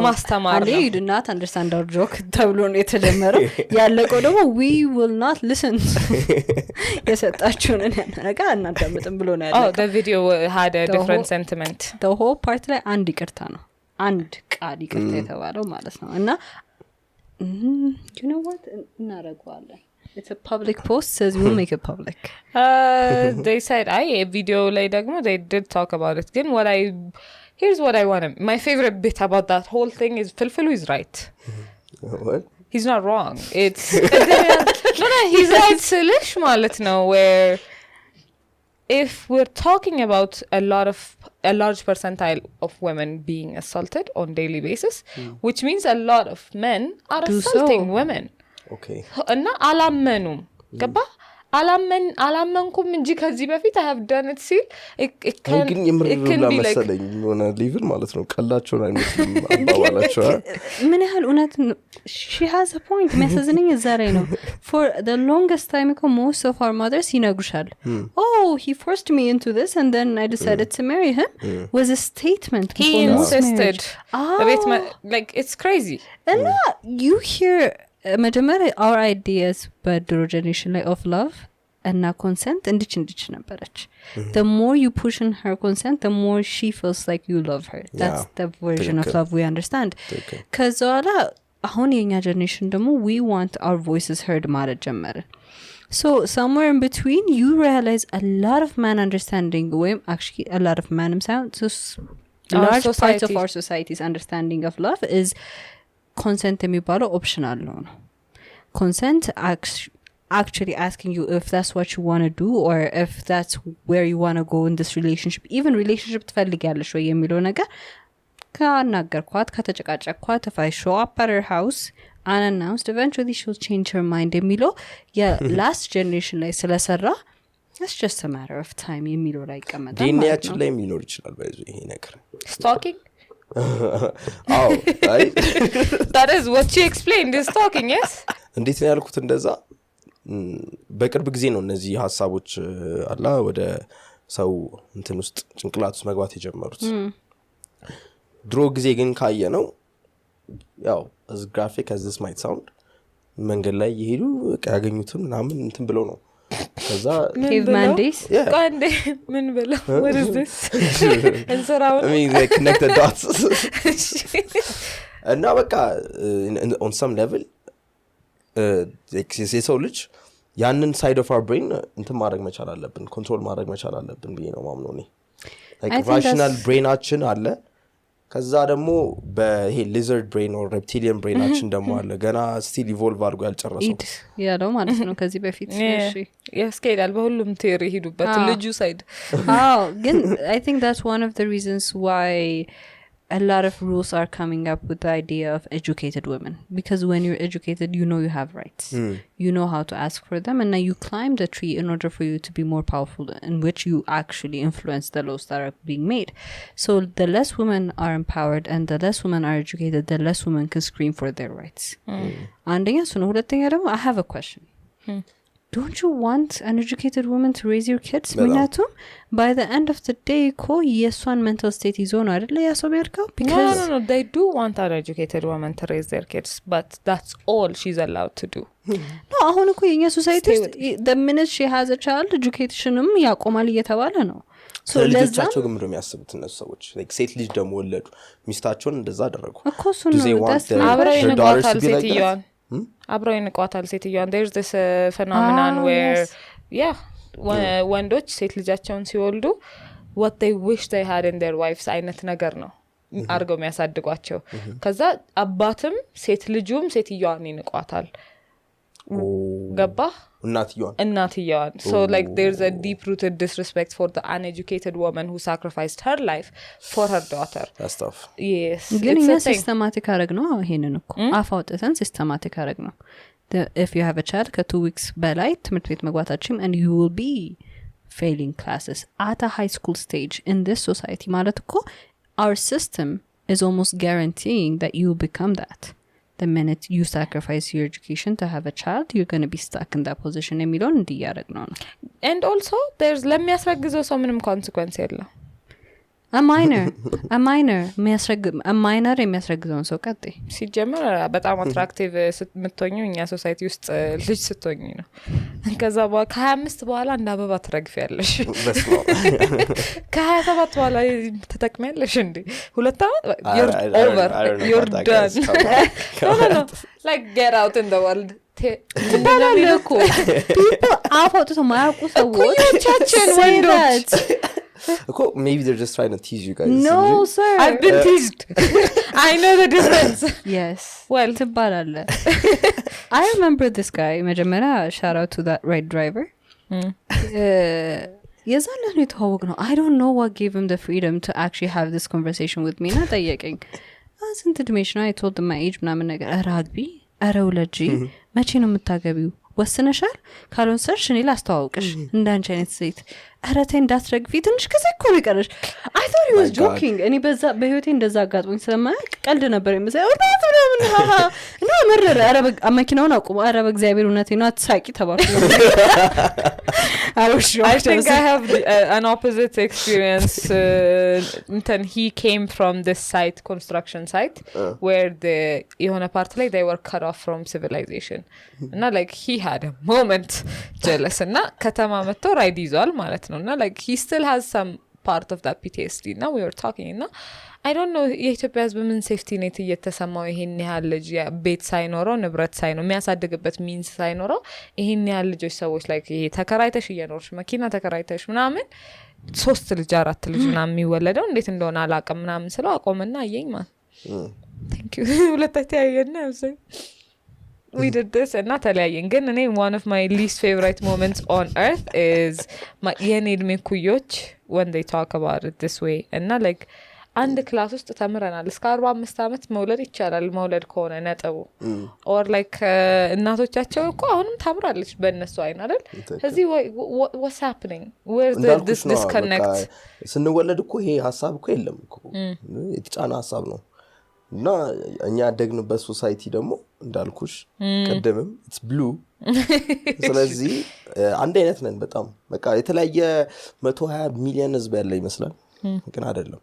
ማስተማር ነው you do not understand our joke ተብሎ ነው የተጀመረው ያለቀው ደግሞ we will not listen የሰጣችሁን ነገር እናዳምጥም ብሎ ነው ያለቀው the video had a different sentiment the whole part ላይ አንድ ይቅርታ ነው አንድ ቃል ይቅርታ የተባለው ማለት ነው እና you know what እናረጋለን it's a public post says we will make it public they said a video ላይ ደግሞ they did talk about it ግን here's what I want my favorite bit about that whole thing is Filfilu is right what he's not wrong it's no he's right silish ማለት ነው where if we're talking about a large percentile of women being assaulted on daily basis which means a lot of men are assaulting women okay እና አላመኑም ገባ አላመንኩም እንጂ ከዚህ በፊት I have done it ሲል ግን የምርላ መሰለኝ ሆነ ሊቭል ማለት ነው ቀላቸው አይመስልም አባባላቸው ምን ያህል እውነት she has a point messaging is there ነው for the longest time most of our mothers ይነግሩሻል oh he forced me into this and then I decided to marry him was a statement he insisted like it's crazy and you hear መጀመሪያ our ideas በድሮ generation ላይ of love እና consent እንድች ነበረች the more you push in her consent the more she feels like you love her that's the version of love we understand ከዛ በኋላ አሁን የኛ generation ደግሞ we want our voices heard ማለት ጀመረ so somewhere in between you realize a lot of man understanding actually a lot of man said so large parts of our society's understanding of love is ኮንሰንት የሚባለው ኦፕሽናል ነው ኮንሰንት actually asking you if that's what you want to do or if that's where you want to go in this relationship even relationship ትፈልጊያለሽ ወይ የሚለው ነገር ካናገርኳት ከተጨቃጨቅኳት if I show up at her house unannounced eventually she'll change her mind የሚለው የላስት ጀነሬሽን ላይ ስለሰራ it's just a matter of time የሚለው ላይ ይቀመጣል ዲኒያችን ላይ ሊኖር ይችላል ባይዙ ይሄ ነገር stalking አዎ አይ that is what she explained is stalking yes እንዴት ነው ያልኩት እንደዛ በቅርብ ጊዜ ነው እነዚህ ሀሳቦች አላ ወደ ሰው እንትን ውስጥ ጭንቅላት ውስጥ መግባት የጀመሩት ድሮ ጊዜ ግን ካየ ነው ያው as graphic as this might sound መንገድ ላይ ይሄዱ ያገኙትም ምናምን እንትን ብለው ነው ከዛ caveman days ቀንዴ ምን ብለው what is this እንሰራው I mean they connect the dots እና በቃ on some level የሰው ልጅ ያንን side of our brain እንትን ማድረግ መቻል አለብን ኮንትሮል ማድረግ መቻል አለብን ብዬ ነው ማምነው እኔ like rational brainአችን አለ ከዛ ደግሞ በይሄ lizard brain or reptilian brainአችን ደግሞ አለ ገና still evolve አድርጎ ያልጨረሰው ያለው ማለት ነው ከዚህ በፊት እሺ ያስከይዳል በሁሉም ቴሪ ሄዱበት ልጁ ሳይድ ግን I think that's one of the reasons why a lot of rules are coming up with the idea of educated women because when you're educated you know you have rights you know how to ask for them and now you climb the tree in order for you to be more powerful in which you actually influence the laws that are being made so the less women are empowered and the less women are educated the less women can scream for their rights አንደኛ እሱ ነው ሁለተኛ ደግሞ I have a question don't you want an educated woman to raise your kids ምክንያቱም by the end of the day እኮ የሷን mental state ይዞ ነው አይደለ ያ ሰው የሚያርገው because no they do want an educated woman to raise their kids but that's all she's allowed to do no አሁን እኮ የኛ ሶሳይቲ the minute she has a child educationም ያቆማል እየተባለ ነው so ለዛቸው ግን ምንድነው የሚያስቡት እነሱ ሰዎች like ሴት ልጅ ደግሞ ወለዱ ሚስታቸውን እንደዛ አደረጉ እኮ እሱ ነው አብረው ይንቋታል ሴትዮዋን አብረው ይንቋታል ሴትዮዋን there's this phenomenon where yeah ወንዶች ሴት ልጃቸውን ሲወልዱ what they wish they had in their wives አይነት ነገር ነው አርገው የሚያሳድጓቸው ከዛ አባትም ሴት ልጁም ሴትዮዋን ይንቋታል ገባ እናትየዋን so like there's a deep rooted disrespect for the uneducated woman who sacrificed her life for her daughter that's tough yes ግን እኛ ሲስተማቲክ አረግ ነው ይሄንን እኮ አፋውጥተን ሲስተማቲክ አረግ ነው if you have a child ka 2 weeks በላይ ትምህርት ቤት መግባታችን and you will be failing classes at a high school stage in this society ማለት እኮ our system is almost guaranteeing that you will become that the minute you sacrifice your education to have a child you're going to be stuck in that position የሚለውን እንዲያረግ ነው and also there's ለሚያስረግዘው ሰው ምንም consequence የለም a minor የሚያስረግዘውን ሰው ቀጥ ሲጀመር በጣም አትራክቲቭ ስትምትሆኚ እኛ ሶሳይቲ ውስጥ ልጅ ስትሆኚ ነው ከዛ ከ25 በኋላ እንደ አበባ ትረግፊያለሽ ከ27 በኋላ ተጠቅሚያለሽ እንዴ ሁለት አመት you're over you're done no like get out in the world ተባላለኩ people አፎቶ ማያውቁ ሰዎች ኩዮቻችን ወንዶች maybe they're just trying to tease you guys no sir I've been teased I know the difference yes well ትባላለ I remember this guy መጀመሪያ shout out to that right driver የዛን ነው የተዋወቅ ነው I don't know what gave him the freedom to actually have this conversation with me እና ጠየቀኝ ስንት እድሜሽ ነው I told him my age ምናምን ነገር አራግቢ አረውለጂ መቼ ነው የምታገቢው ወስነሻል ካልሆነ ሰርሽ እኔ ላስተዋውቅሽ እንዳንቺ አይነት ሴት አራቴ እንዳትረግፊ ትንሽ ከዘኮ ይቀርሽ I thought he was joking እኔ በዛ በህይወቴ እንደዛ አጋጥሞኝ ስለማያውቅ ቀልድ ነበር የምሰው እና መረረ አረበ መኪናውን አቁሞ አረበ እግዚአብሔር እውነቴ ነው አትሳቂ ተባልኩ I think I have an opposite experience and he came from this site construction site where the የሆነ part ላይ they were cut off from civilization and like he had a moment jealous እና ከተማ መጥቶ ራይድ ይዟል ማለት ነው እና like he still has some part of that PTSD now we were talking እና I don't know የኢትዮጵያ ህዝብ ምን ሴፍቲ ኔት እየተሰማው ይሄን ያህል ልጅ ቤት ሳይኖረው ንብረት ሳይኖር የሚያሳድግበት ሚንስ ሳይኖረው ይሄን ያህል ልጆች ሰዎች like ይሄ ተከራይተሽ እየኖርሽ መኪና ተከራይተሽ ምናምን 3 ልጅ 4 ልጅ ምናምን የሚወለደው እንዴት እንደሆነ አላቀም ምናምን ስለው አቆመና አየኝ ማለት thank you ሁለታችን ያየና we did this and not ተለያየን ግን እኔ one of my least favorite moments on earth is የኔ እድሜ ኩዮች when they talk about it this way እና like አንድ ክላስ ውስጥ ተምረናል እስከ 45 አመት መውለድ ይቻላል መውለድ ከሆነ ነጥቡ or like እናቶቻቸው እኮ አሁንም ታምራለች በእነሱ አይን አይደል ስለዚህ what's happening where's this disconnect ስንወለድ እኮ ይሄ ሐሳብ እኮ የለም እኮ የተጫና ሐሳብ ነው እና እኛ ያደግንበት ሶሳይቲ ደግሞ እንዳልኩሽ ቀደምም it's blue ስለዚህ አንድ አይነት ነን በጣም በቃ የተለያየ 120 ሚሊዮን ህዝብ ያለ ይመስላል ግን አይደለም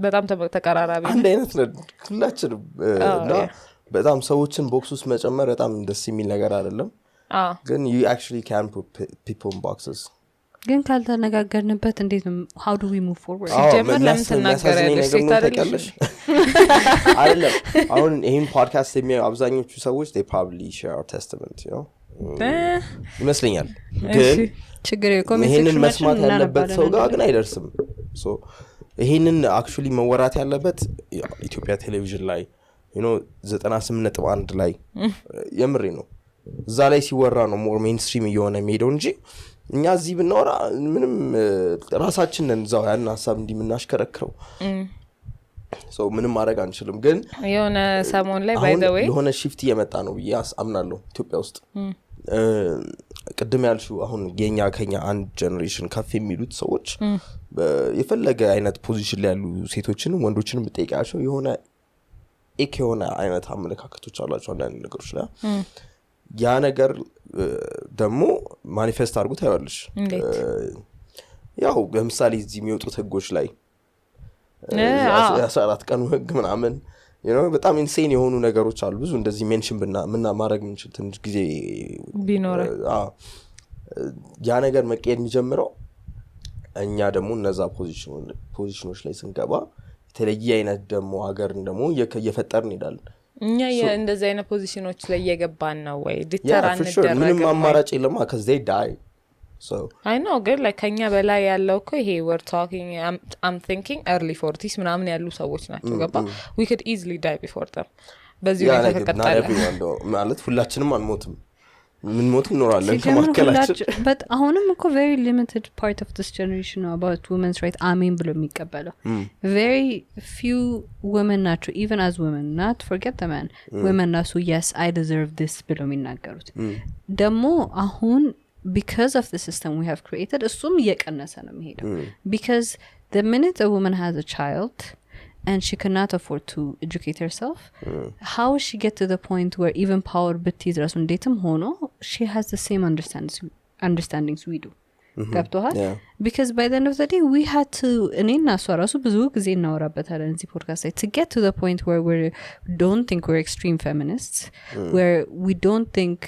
በጣም ተቀራራቢ አንድ አይነት ነን ሁላችንም እና በጣም ሰዎችን ቦክስ ውስጥ መጨመር በጣም ደስ የሚል ነገር አይደለም ግን you actually can put people in boxes ግን ካልተነጋገርንበት እንዴት ነው how do we move forward ጀመር ለምን ተናገራለሽ ታደርጋለሽ አይደለም አሁን ይሄን ፖድካስት የሚያዩ አብዛኞቹ ሰዎች they probably share our testament you know ይመስለኛል ግን ችግር የኮሜንት ይሄንን መስማት ያለበት ሰው ጋር ግን አይደርስም so ይሄንን actually መወራት ያለበት ኢትዮጵያ ቴሌቪዥን ላይ you know 98.1 ላይ የምሬ ነው እዛ ላይ ሲወራ ነው more mainstream እየሆነ የሚሄደው እንጂ እኛ እዚህ ብንወራ ምንም ራሳችንን እዛው ያን ሐሳብ እንዲምናሽከረክረው so ምንም ማድረግ አንችልም ግን የሆነ ሰሞን ላይ by the way የሆነ shift እየመጣ ነው ብዬ አምናለሁ ኢትዮጵያ ውስጥ ቅድም ያልሽው አሁን ከኛ አንድ ጀነሬሽን ከፍ የሚሉት ሰዎች የፈለገ አይነት ፖዚሽን ላይ ያሉ ሴቶችን ወንዶችንም በጠይቃቸው የሆነ የሆነ አይነት አመለካከቶች አሏቸው አንዳንድ ነገሮች ላይ ያ ነገር ደግሞ ማኒፌስት አድርጎ ታያለሽ ያው ለምሳሌ እዚህ የሚወጡት ህጎች ላይ 14 ቀኑ ህግ ምናምን you know በጣም ኢንሴን የሆኑ ነገሮች አሉ ብዙ እንደዚህ ሜንሽን ምና ማድረግ ምንችል ትንሽ ጊዜ ቢኖር ያ ነገር መቀየር የሚጀምረው እኛ ደግሞ እነዛ ፖዚሽኖች ላይ ስንገባ የተለየ አይነት ደግሞ ሀገርን ደግሞ እየፈጠርን እንሄዳለን እኛ እንደዚህ አይነት ፖዚሽኖች ላይ እየገባን ነው ወይ ዲተራን እንደረገ ምንም አማራጭ የለም cuz they die so I know good like ከኛ በላይ ያለው እኮ ይሄ we're talking I'm thinking early 40s ምናምን ያሉ ሰዎች ናቸው ገባ we could easily die before them በዚህ ሁኔታ ተከታተለ ማለት ሁላችንም አንሞትም ምን ሞት እንኖራለን ከማከላችን but አሁንም እኮ very limited part of this generation know about women's right አሜን ብሎ የሚቀበለው very few women ናቸው even as women not forget the man women ናሱ yes I deserve this ብሎ የሚናገሩት ደግሞ አሁን because of the system we have created እሱም እየቀነሰ ነው የሚሄደው because the minute a woman has a child and she cannot afford to educate herself how will she get to the point where even power ብትይዝ ራሱ እንዴትም ሆኖ she has the same understandings we do ገብቶሃል because by the end of the day we had to እኔና እሷ ራሱ ብዙ ጊዜ እናወራበታለን እዚህ ፖድካስት ላይ to get to the point where we don't think we're extreme feminists where we don't think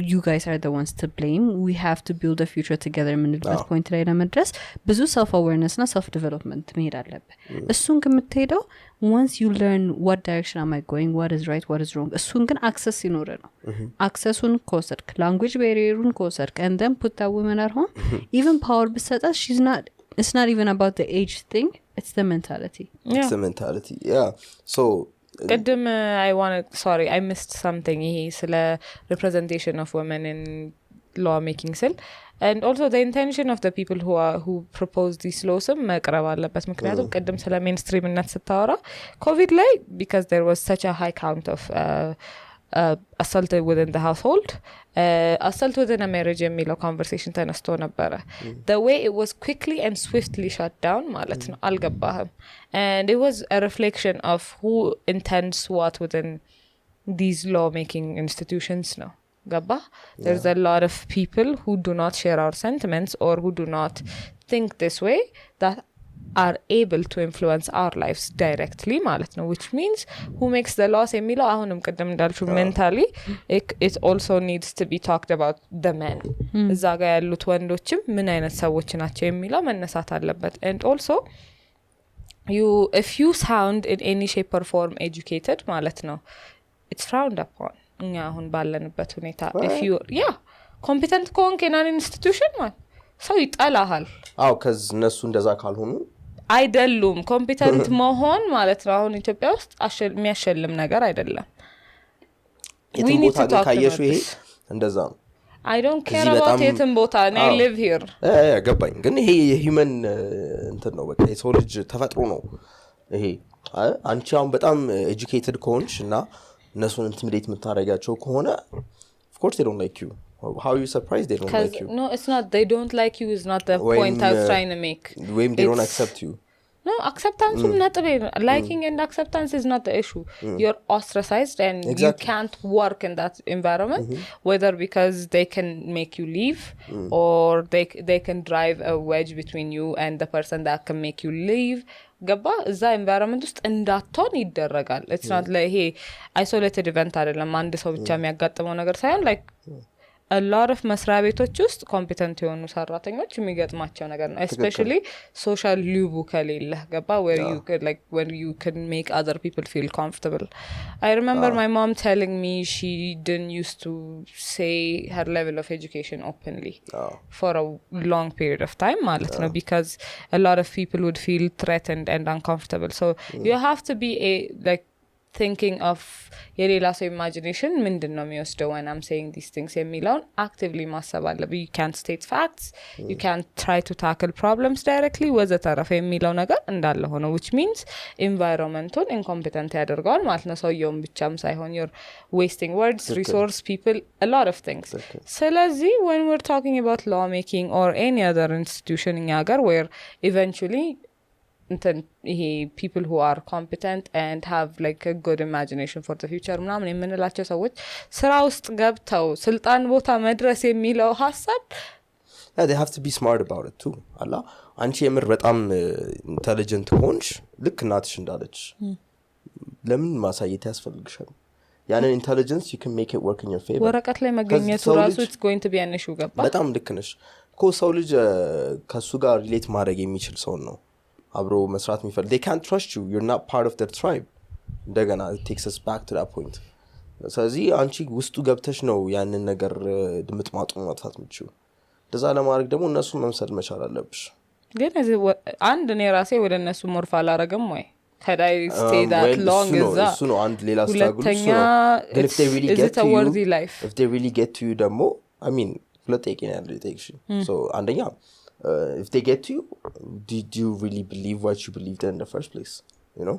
you guys are the ones to blame we have to build a future together ምንልበት ፖይንት ላይ ለመድረስ ብዙ self awareness እና self development መሄድ አለበት እሱን ከምትሄደው once you learn what direction am I going what is right what is wrong እሱን ግን access ይኖር ነው accessውን ኮሰርክ language barrierውን ኮሰርክ and then put that woman at home even power ብትሰጣት it's not even about the age thing it's the mentality it's the mentality yeah so قدم I missed something ይሄ ስለ representation of women in law making cell and also the intention of the people who propose these laws መቅረብ አለበት ምክንያቱም ቅድም ስለ mainstreamነት ስታወራ covid ላይ because there was such a high count of assault within the household assault within a marriage የሚለው conversation ተነስቶ ነበረ the way it was quickly and swiftly shut down ማለት ነው አልገባህም and it was a reflection of who intends what within these law making institutions no gaba there's a lot of people who do not share our sentiments or who do not think this way that are able to influence our lives directly ማለት ነው which means who makes the laws የሚለው አሁንም ቀደም እንዳልኩ mentally it also needs to be talked about the men እዛ ጋር ያሉት ወንዶችም ምን አይነት ሰዎች ናቸው የሚለው መነሳት አለበት and also if you sound in any shape or form educated ማለት ነው it's frowned upon እኛ አሁን ባለንበት ሁኔታ if you competent ከሆንክ in an institution ማለት ሰው ይጣላሃል cuz እነሱ እንደዛ ካልሆኑ አይደሉም ኮምፒተንት መሆን ማለት ነው አሁን ኢትዮጵያ ውስጥ የሚያሸልም ነገር አይደለም የትም ቦታ ግን ካየሽው ይሄ እንደዛ ነው I don't care about የትም ቦታ I live here ገባኝ ግን ይሄ የሂውመን እንትን ነው በቃ የሰው ልጅ ተፈጥሮ ነው ይሄ አንቺ አሁን በጣም ኤጁኬትድ ከሆንሽ እና እነሱን ኢንቲሚዴት የምታደርጋቸው ከሆነ of course they don't like you how are you surprised they don't like you no it's not they don't like you is not the point I was trying to make they don't accept you no acceptance liking and acceptance is not the issue you're ostracized and you can't work in that environment whether because they can make you leave or they can drive a wedge between you and the person that can make you leave ገባ እዛ environment ውስጥ እንዳትሆን ይደረጋል it's not like ይሄ isolated event አይደለም አንድ ሰው ብቻ የሚያጋጥመው ነገር ሳይሆን like a lot of መስሪያ ቤቶች ውስጥ competent የሆኑ ሰራተኞች የሚገጥማቸው ነገር ነው especially social life ከሌለ ገባ where you could like when you can make other people feel comfortable I remember my mom telling me she didn't used to say her level of education openly for a long period of time ማለት ነው because a lot of people would feel threatened and uncomfortable so you have to be like thinking of የሌላ ሰው imagination ምንድነው የሚወስደው when I'm saying these things የሚለውን actively ማሰብ አለብኝ you can't state facts you can't try to tackle problems directly ወዘተረፈ የሚለው ነገር እንዳለ ሆነ which means environmental incompetent ያደርጋል ማለት ነው ሰውየውን ብቻም ሳይሆን you're wasting words resource people a lot of things ስለዚህ when we're talking about law making or any other institution in ሀገር where eventually people who are competent and have like a good imagination for the future ምናምን የምንላቸው ሰዎች ስራ ውስጥ ገብተው ስልጣን ቦታ መድረስ የሚለው ሐሳብ they have to be smart about it too አላ አንቺ የምር በጣም ኢንተሊጀንት ሆንሽ ልክ እናትሽ እንዳለች ለምን ማሳየት ያስፈልግሻል ያንን ኢንተሊጀንስ you can make it work in your favor ወረቀት ላይ መገኘቱ ራሱ it's going to be an issue ገባ በጣም ልክ ነሽ እኮ ሰው ልጅ ከሱ ጋር ሪሌት ማድረግ የሚችል ሰው ነው አብሮ መስራት የሚፈልግ they can't trust you you're not part of their tribe እንደገና it takes us back to that point ስለዚህ አንቺ ውስጡ ገብተሽ ነው ያንን ነገር ድምጥማጡ ማጥፋት የምትችይው እንደዛ ለማድረግ ደግሞ እነሱ መምሰል መቻል አለብሽ ግን አንድ እኔ ራሴ ወደ እነሱ ሞርፍ አላረግም ወይ could I stay that long is that እሱ ነው አንድ ሌላ ስትራግል እሱ ነው if they really get to you if they really get to you ደግሞ I mean ሁለት ጠይቄ ነው ያለው ጠይቅሽ so አንደኛ if they get to you did you really believe what you believed in the first place you know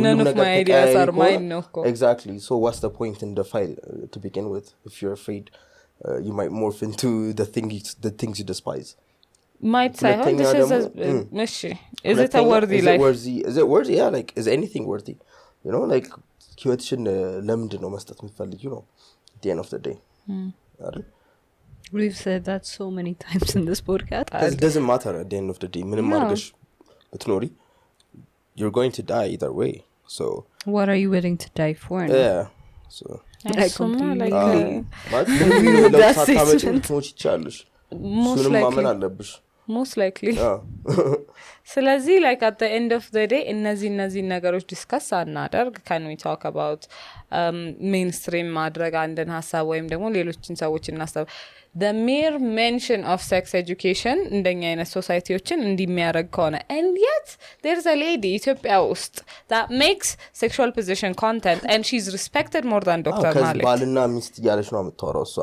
none of my ideas are mine no exactly so what's the point in the fight to begin with if you're afraid you might morph into the things you despise might say oh, this is is it a worthy life is it worthy yeah like is anything worthy you know like ህይወትሽን ለምንድን ነው መስጠት የምትፈልጊው ነው at the end of the day We've said that so many times in this podcast. It doesn't matter at the end of the day. ምንም አድርገሽ ብትኖሪ you're going to die either way. So what are you willing to die for? Yeah. So that's most likely. ስለዚህ like at the end of the day እነዚህ ነገሮች ዲስከስ አናደርግ can we talk about mainstream ማድረግ አንድን ሐሳብ ወይም ደግሞ ሌሎችን ሰዎች እናስተብ the mere mention of sex education እንደኛ አይነት ሶሳይቲዎችን እንዲሚያረግ ከሆነ and yet there's a lady ኢትዮጵያ ውስጥ that makes sexual position content and she's respected more than Dr. Malik ባልና ሚስት ያለሽ ነው የምታወራው እሷ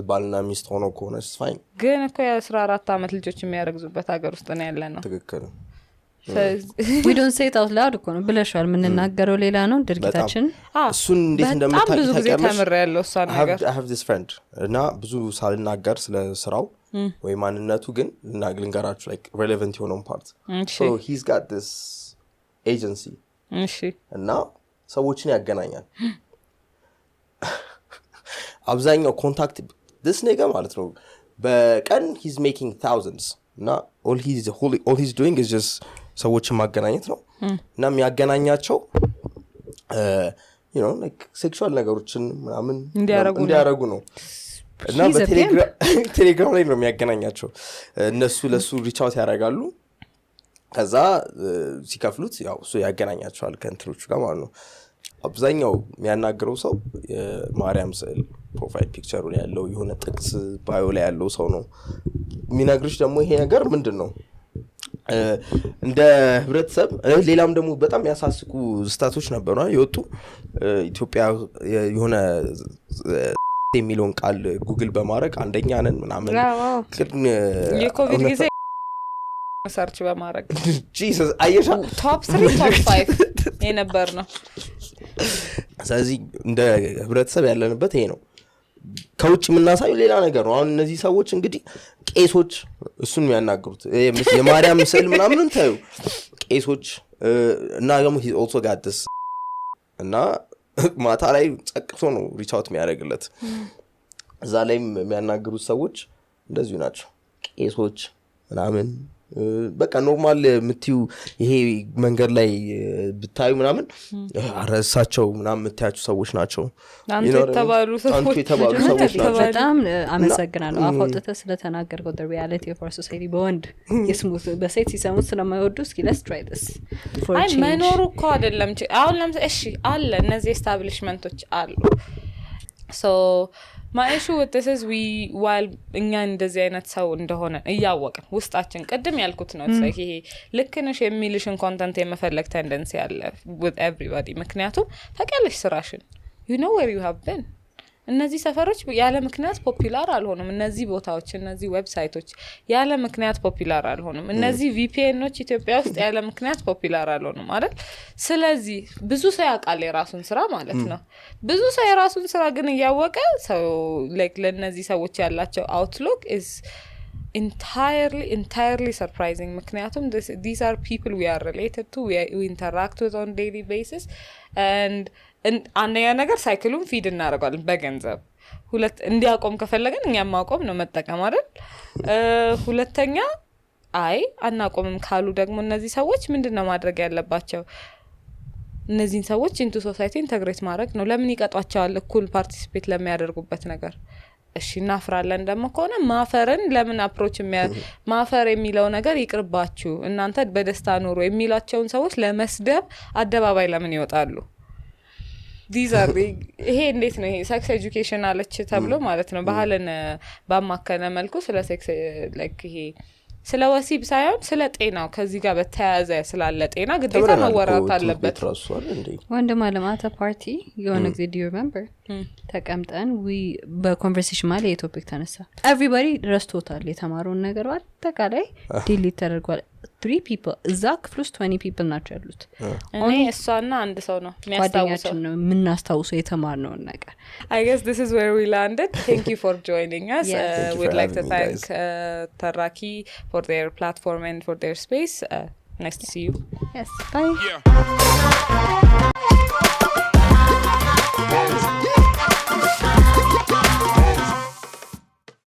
ባልና ሚስት ሆኖ ከሆነ it's fine ግን እኮ የ14 አመት ልጆች የሚያረግዙበት ሀገር ውስጥ ነው ያለነው ትክክል we don't say it out loud እኮ ነው ብለሻል ምንናገረው ሌላ ነው ድርጊታችን እሱን እንዴት እንደምታውቂ ብዙ ጊዜ ተምሬያለሁ እሷ ነገር I have this friend እና ብዙ ሳልናገር ስለ ስራው ወይ ማንነቱ ግን ልንገራችሁ like relevant የሆነው part so he's got this agency እሺ እና ሰዎችን ያገናኛል አብዛኛው ኮንታክት this nigga ማለት ነው በቀን he's making thousands እና all he's doing is just ሰዎችን ማገናኘት ነው እና የሚያገናኛቸው you know like sexual ነገሮችን ምናምን እንዲያረጉ ነው እና በቴሌግራም ላይ ነው የሚያገናኛቸው እነሱ ለሱ ሪች አውት ያደርጋሉ ከዛ ሲከፍሉት ያው እሱ ያገናኛቸዋል ከእንትሮቹ ጋር ማለት ነው አብዛኛው የሚያናገረው ሰው ማርያም ስዕል ፕሮፋይል ፒክቸሩ ላይ ያለው የሆነ ጥቅስ ባዮ ላይ ያለው ሰው ነው የሚነግርሽ ደግሞ ይሄ ነገር ምንድነው እንደ ህብረተሰብ ሌላም ደግሞ በጣም ያሳስቁ ስታቶች ነበሩ የወጡ ኢትዮጵያ የሆነ የሚለውን ቃል ጉግል በማድረግ አንደኛ ነን ምናምን የኮቪድ ጊዜ ሰርች በማድረግ ጂሰስ አየሻ ቶፕ 3 ቶፕ 5 የነበር ነው ስለዚህ እንደ ህብረተሰብ ያለንበት ይሄ ነው ከውጭ የምናሳየው ሌላ ነገር ነው አሁን እነዚህ ሰዎች እንግዲህ ቄሶች እሱን የሚያናገሩት የማርያም ምስል ምናምን ታዩ ቄሶች እና ደግሞ he also got this እና ማታ ላይ ጸቅቶ ነው ሪች አውት የሚያደርግለት እዛ ላይም የሚያናገሩት ሰዎች እንደዚሁ ናቸው ቄሶች ምናምን በቃ ኖርማል ምትዩ ይሄ መንገድ ላይ ብታዩ ምናምን አረሳቸው ምናምን ምታያችሁ ሰዎች ናቸው አንተ ተባሉ ሰዎች ናቸው በጣም አመሰግናለሁ አፋውጥተ ስለተናገርከው the reality of our society በወንድ የስሙት በሴት ሲሰሙት ስለማይወዱ እስኪ let's try this አይ መኖሩ እኮ አይደለም አሁን ለምሳሌ እሺ አለ እነዚህ ኤስታብሊሽመንቶች አሉ so my issue with this is we while እኛ እንደዚህ አይነት ሰው እንደሆነ እያወቅን ውስጣችን ቀድም ያልኩት ነው ስለዚህ ይሄ ልክነሽ የሚልሽን ኮንተንት የመፈለግ ቴንደንሲ አለ with everybody ምክንያቱም ታውቂያለሽ ስራሽን you know where you have been እነዚህ ሰፈሮች ያለ ምክንያት ፖፑላር አልሆኑም እነዚህ ቦታዎች እነዚህ ዌብሳይቶች ያለ ምክንያት ፖፑላር አልሆኑም እነዚህ VPNዎች ኢትዮጵያ ውስጥ ያለ ምክንያት ፖፑላር አልሆኑም አይደል ስለዚህ ብዙ ሰው ያውቃል የራሱን ስራ ማለት ነው ብዙ ሰው የራሱን ስራ ግን ያወቀ ሰው like ለነዚህ ሰዎች ያላቸው outlook is entirely surprising ምክንያቱም these are people we are related to we interact with on daily basis and አንደኛ ነገር ሳይክሉን ፊድ እናደርጋለን በገንዘብ ሁለት እንዲያቆም ከፈለገን እኛም ማቆም ነው መጠቀም አይደል ሁለተኛ አይ አናቆምም ካሉ ደግሞ እነዚህ ሰዎች ምንድነው ማድረግ ያለባቸው እነዚህን ሰዎች into society integrate ማድረግ ነው ለምን ይቀጧቸዋል እኩል ፓርቲሲፔት ለሚያደርጉበት ነገር እሺ እናፍራለን ደግሞ ከሆነ ማፈርን ለምን አፕሮች ማፈር የሚለው ነገር ይቅርባችሁ እናንተ በደስታ ኑሩ የሚላቸውን ሰዎች ለመስደብ አደባባይ ለምን ይወጣሉ these are ይሄ እንዴት ነው ይሄ ሴክስ ኤጁኬሽን አለች ተብሎ ማለት ነው ባህልን ባማከለ መልኩ ስለ ሴክስ ላይክ ይሄ ስለ ወሲብ ሳይሆን ስለ ጤናው ከዚህ ጋር በተያያዘ ስላለ ጤና ግዴታ መወራት አለበት ወንድም አለማታ ፓርቲ የሆነ ጊዜ do you remember ተቀምጠን በኮንቨርሴሽን ማለት የቶፒክ ተነሳ everybody ረስቶታል የተማረውን ነገር አጠቃላይ ዲሊት ተደርጓል 3 people እዛ ክፍል ውስጥ 20 people ናቸው ያሉት እኔ እሷና አንድ ሰው ነው የሚያስታውሰው ነው የምናስታውሰው የተማርነው ነገር I guess this is where we landed thank you for joining us we'd like to thank Taraki for their platform and for their space nice to see you yes bye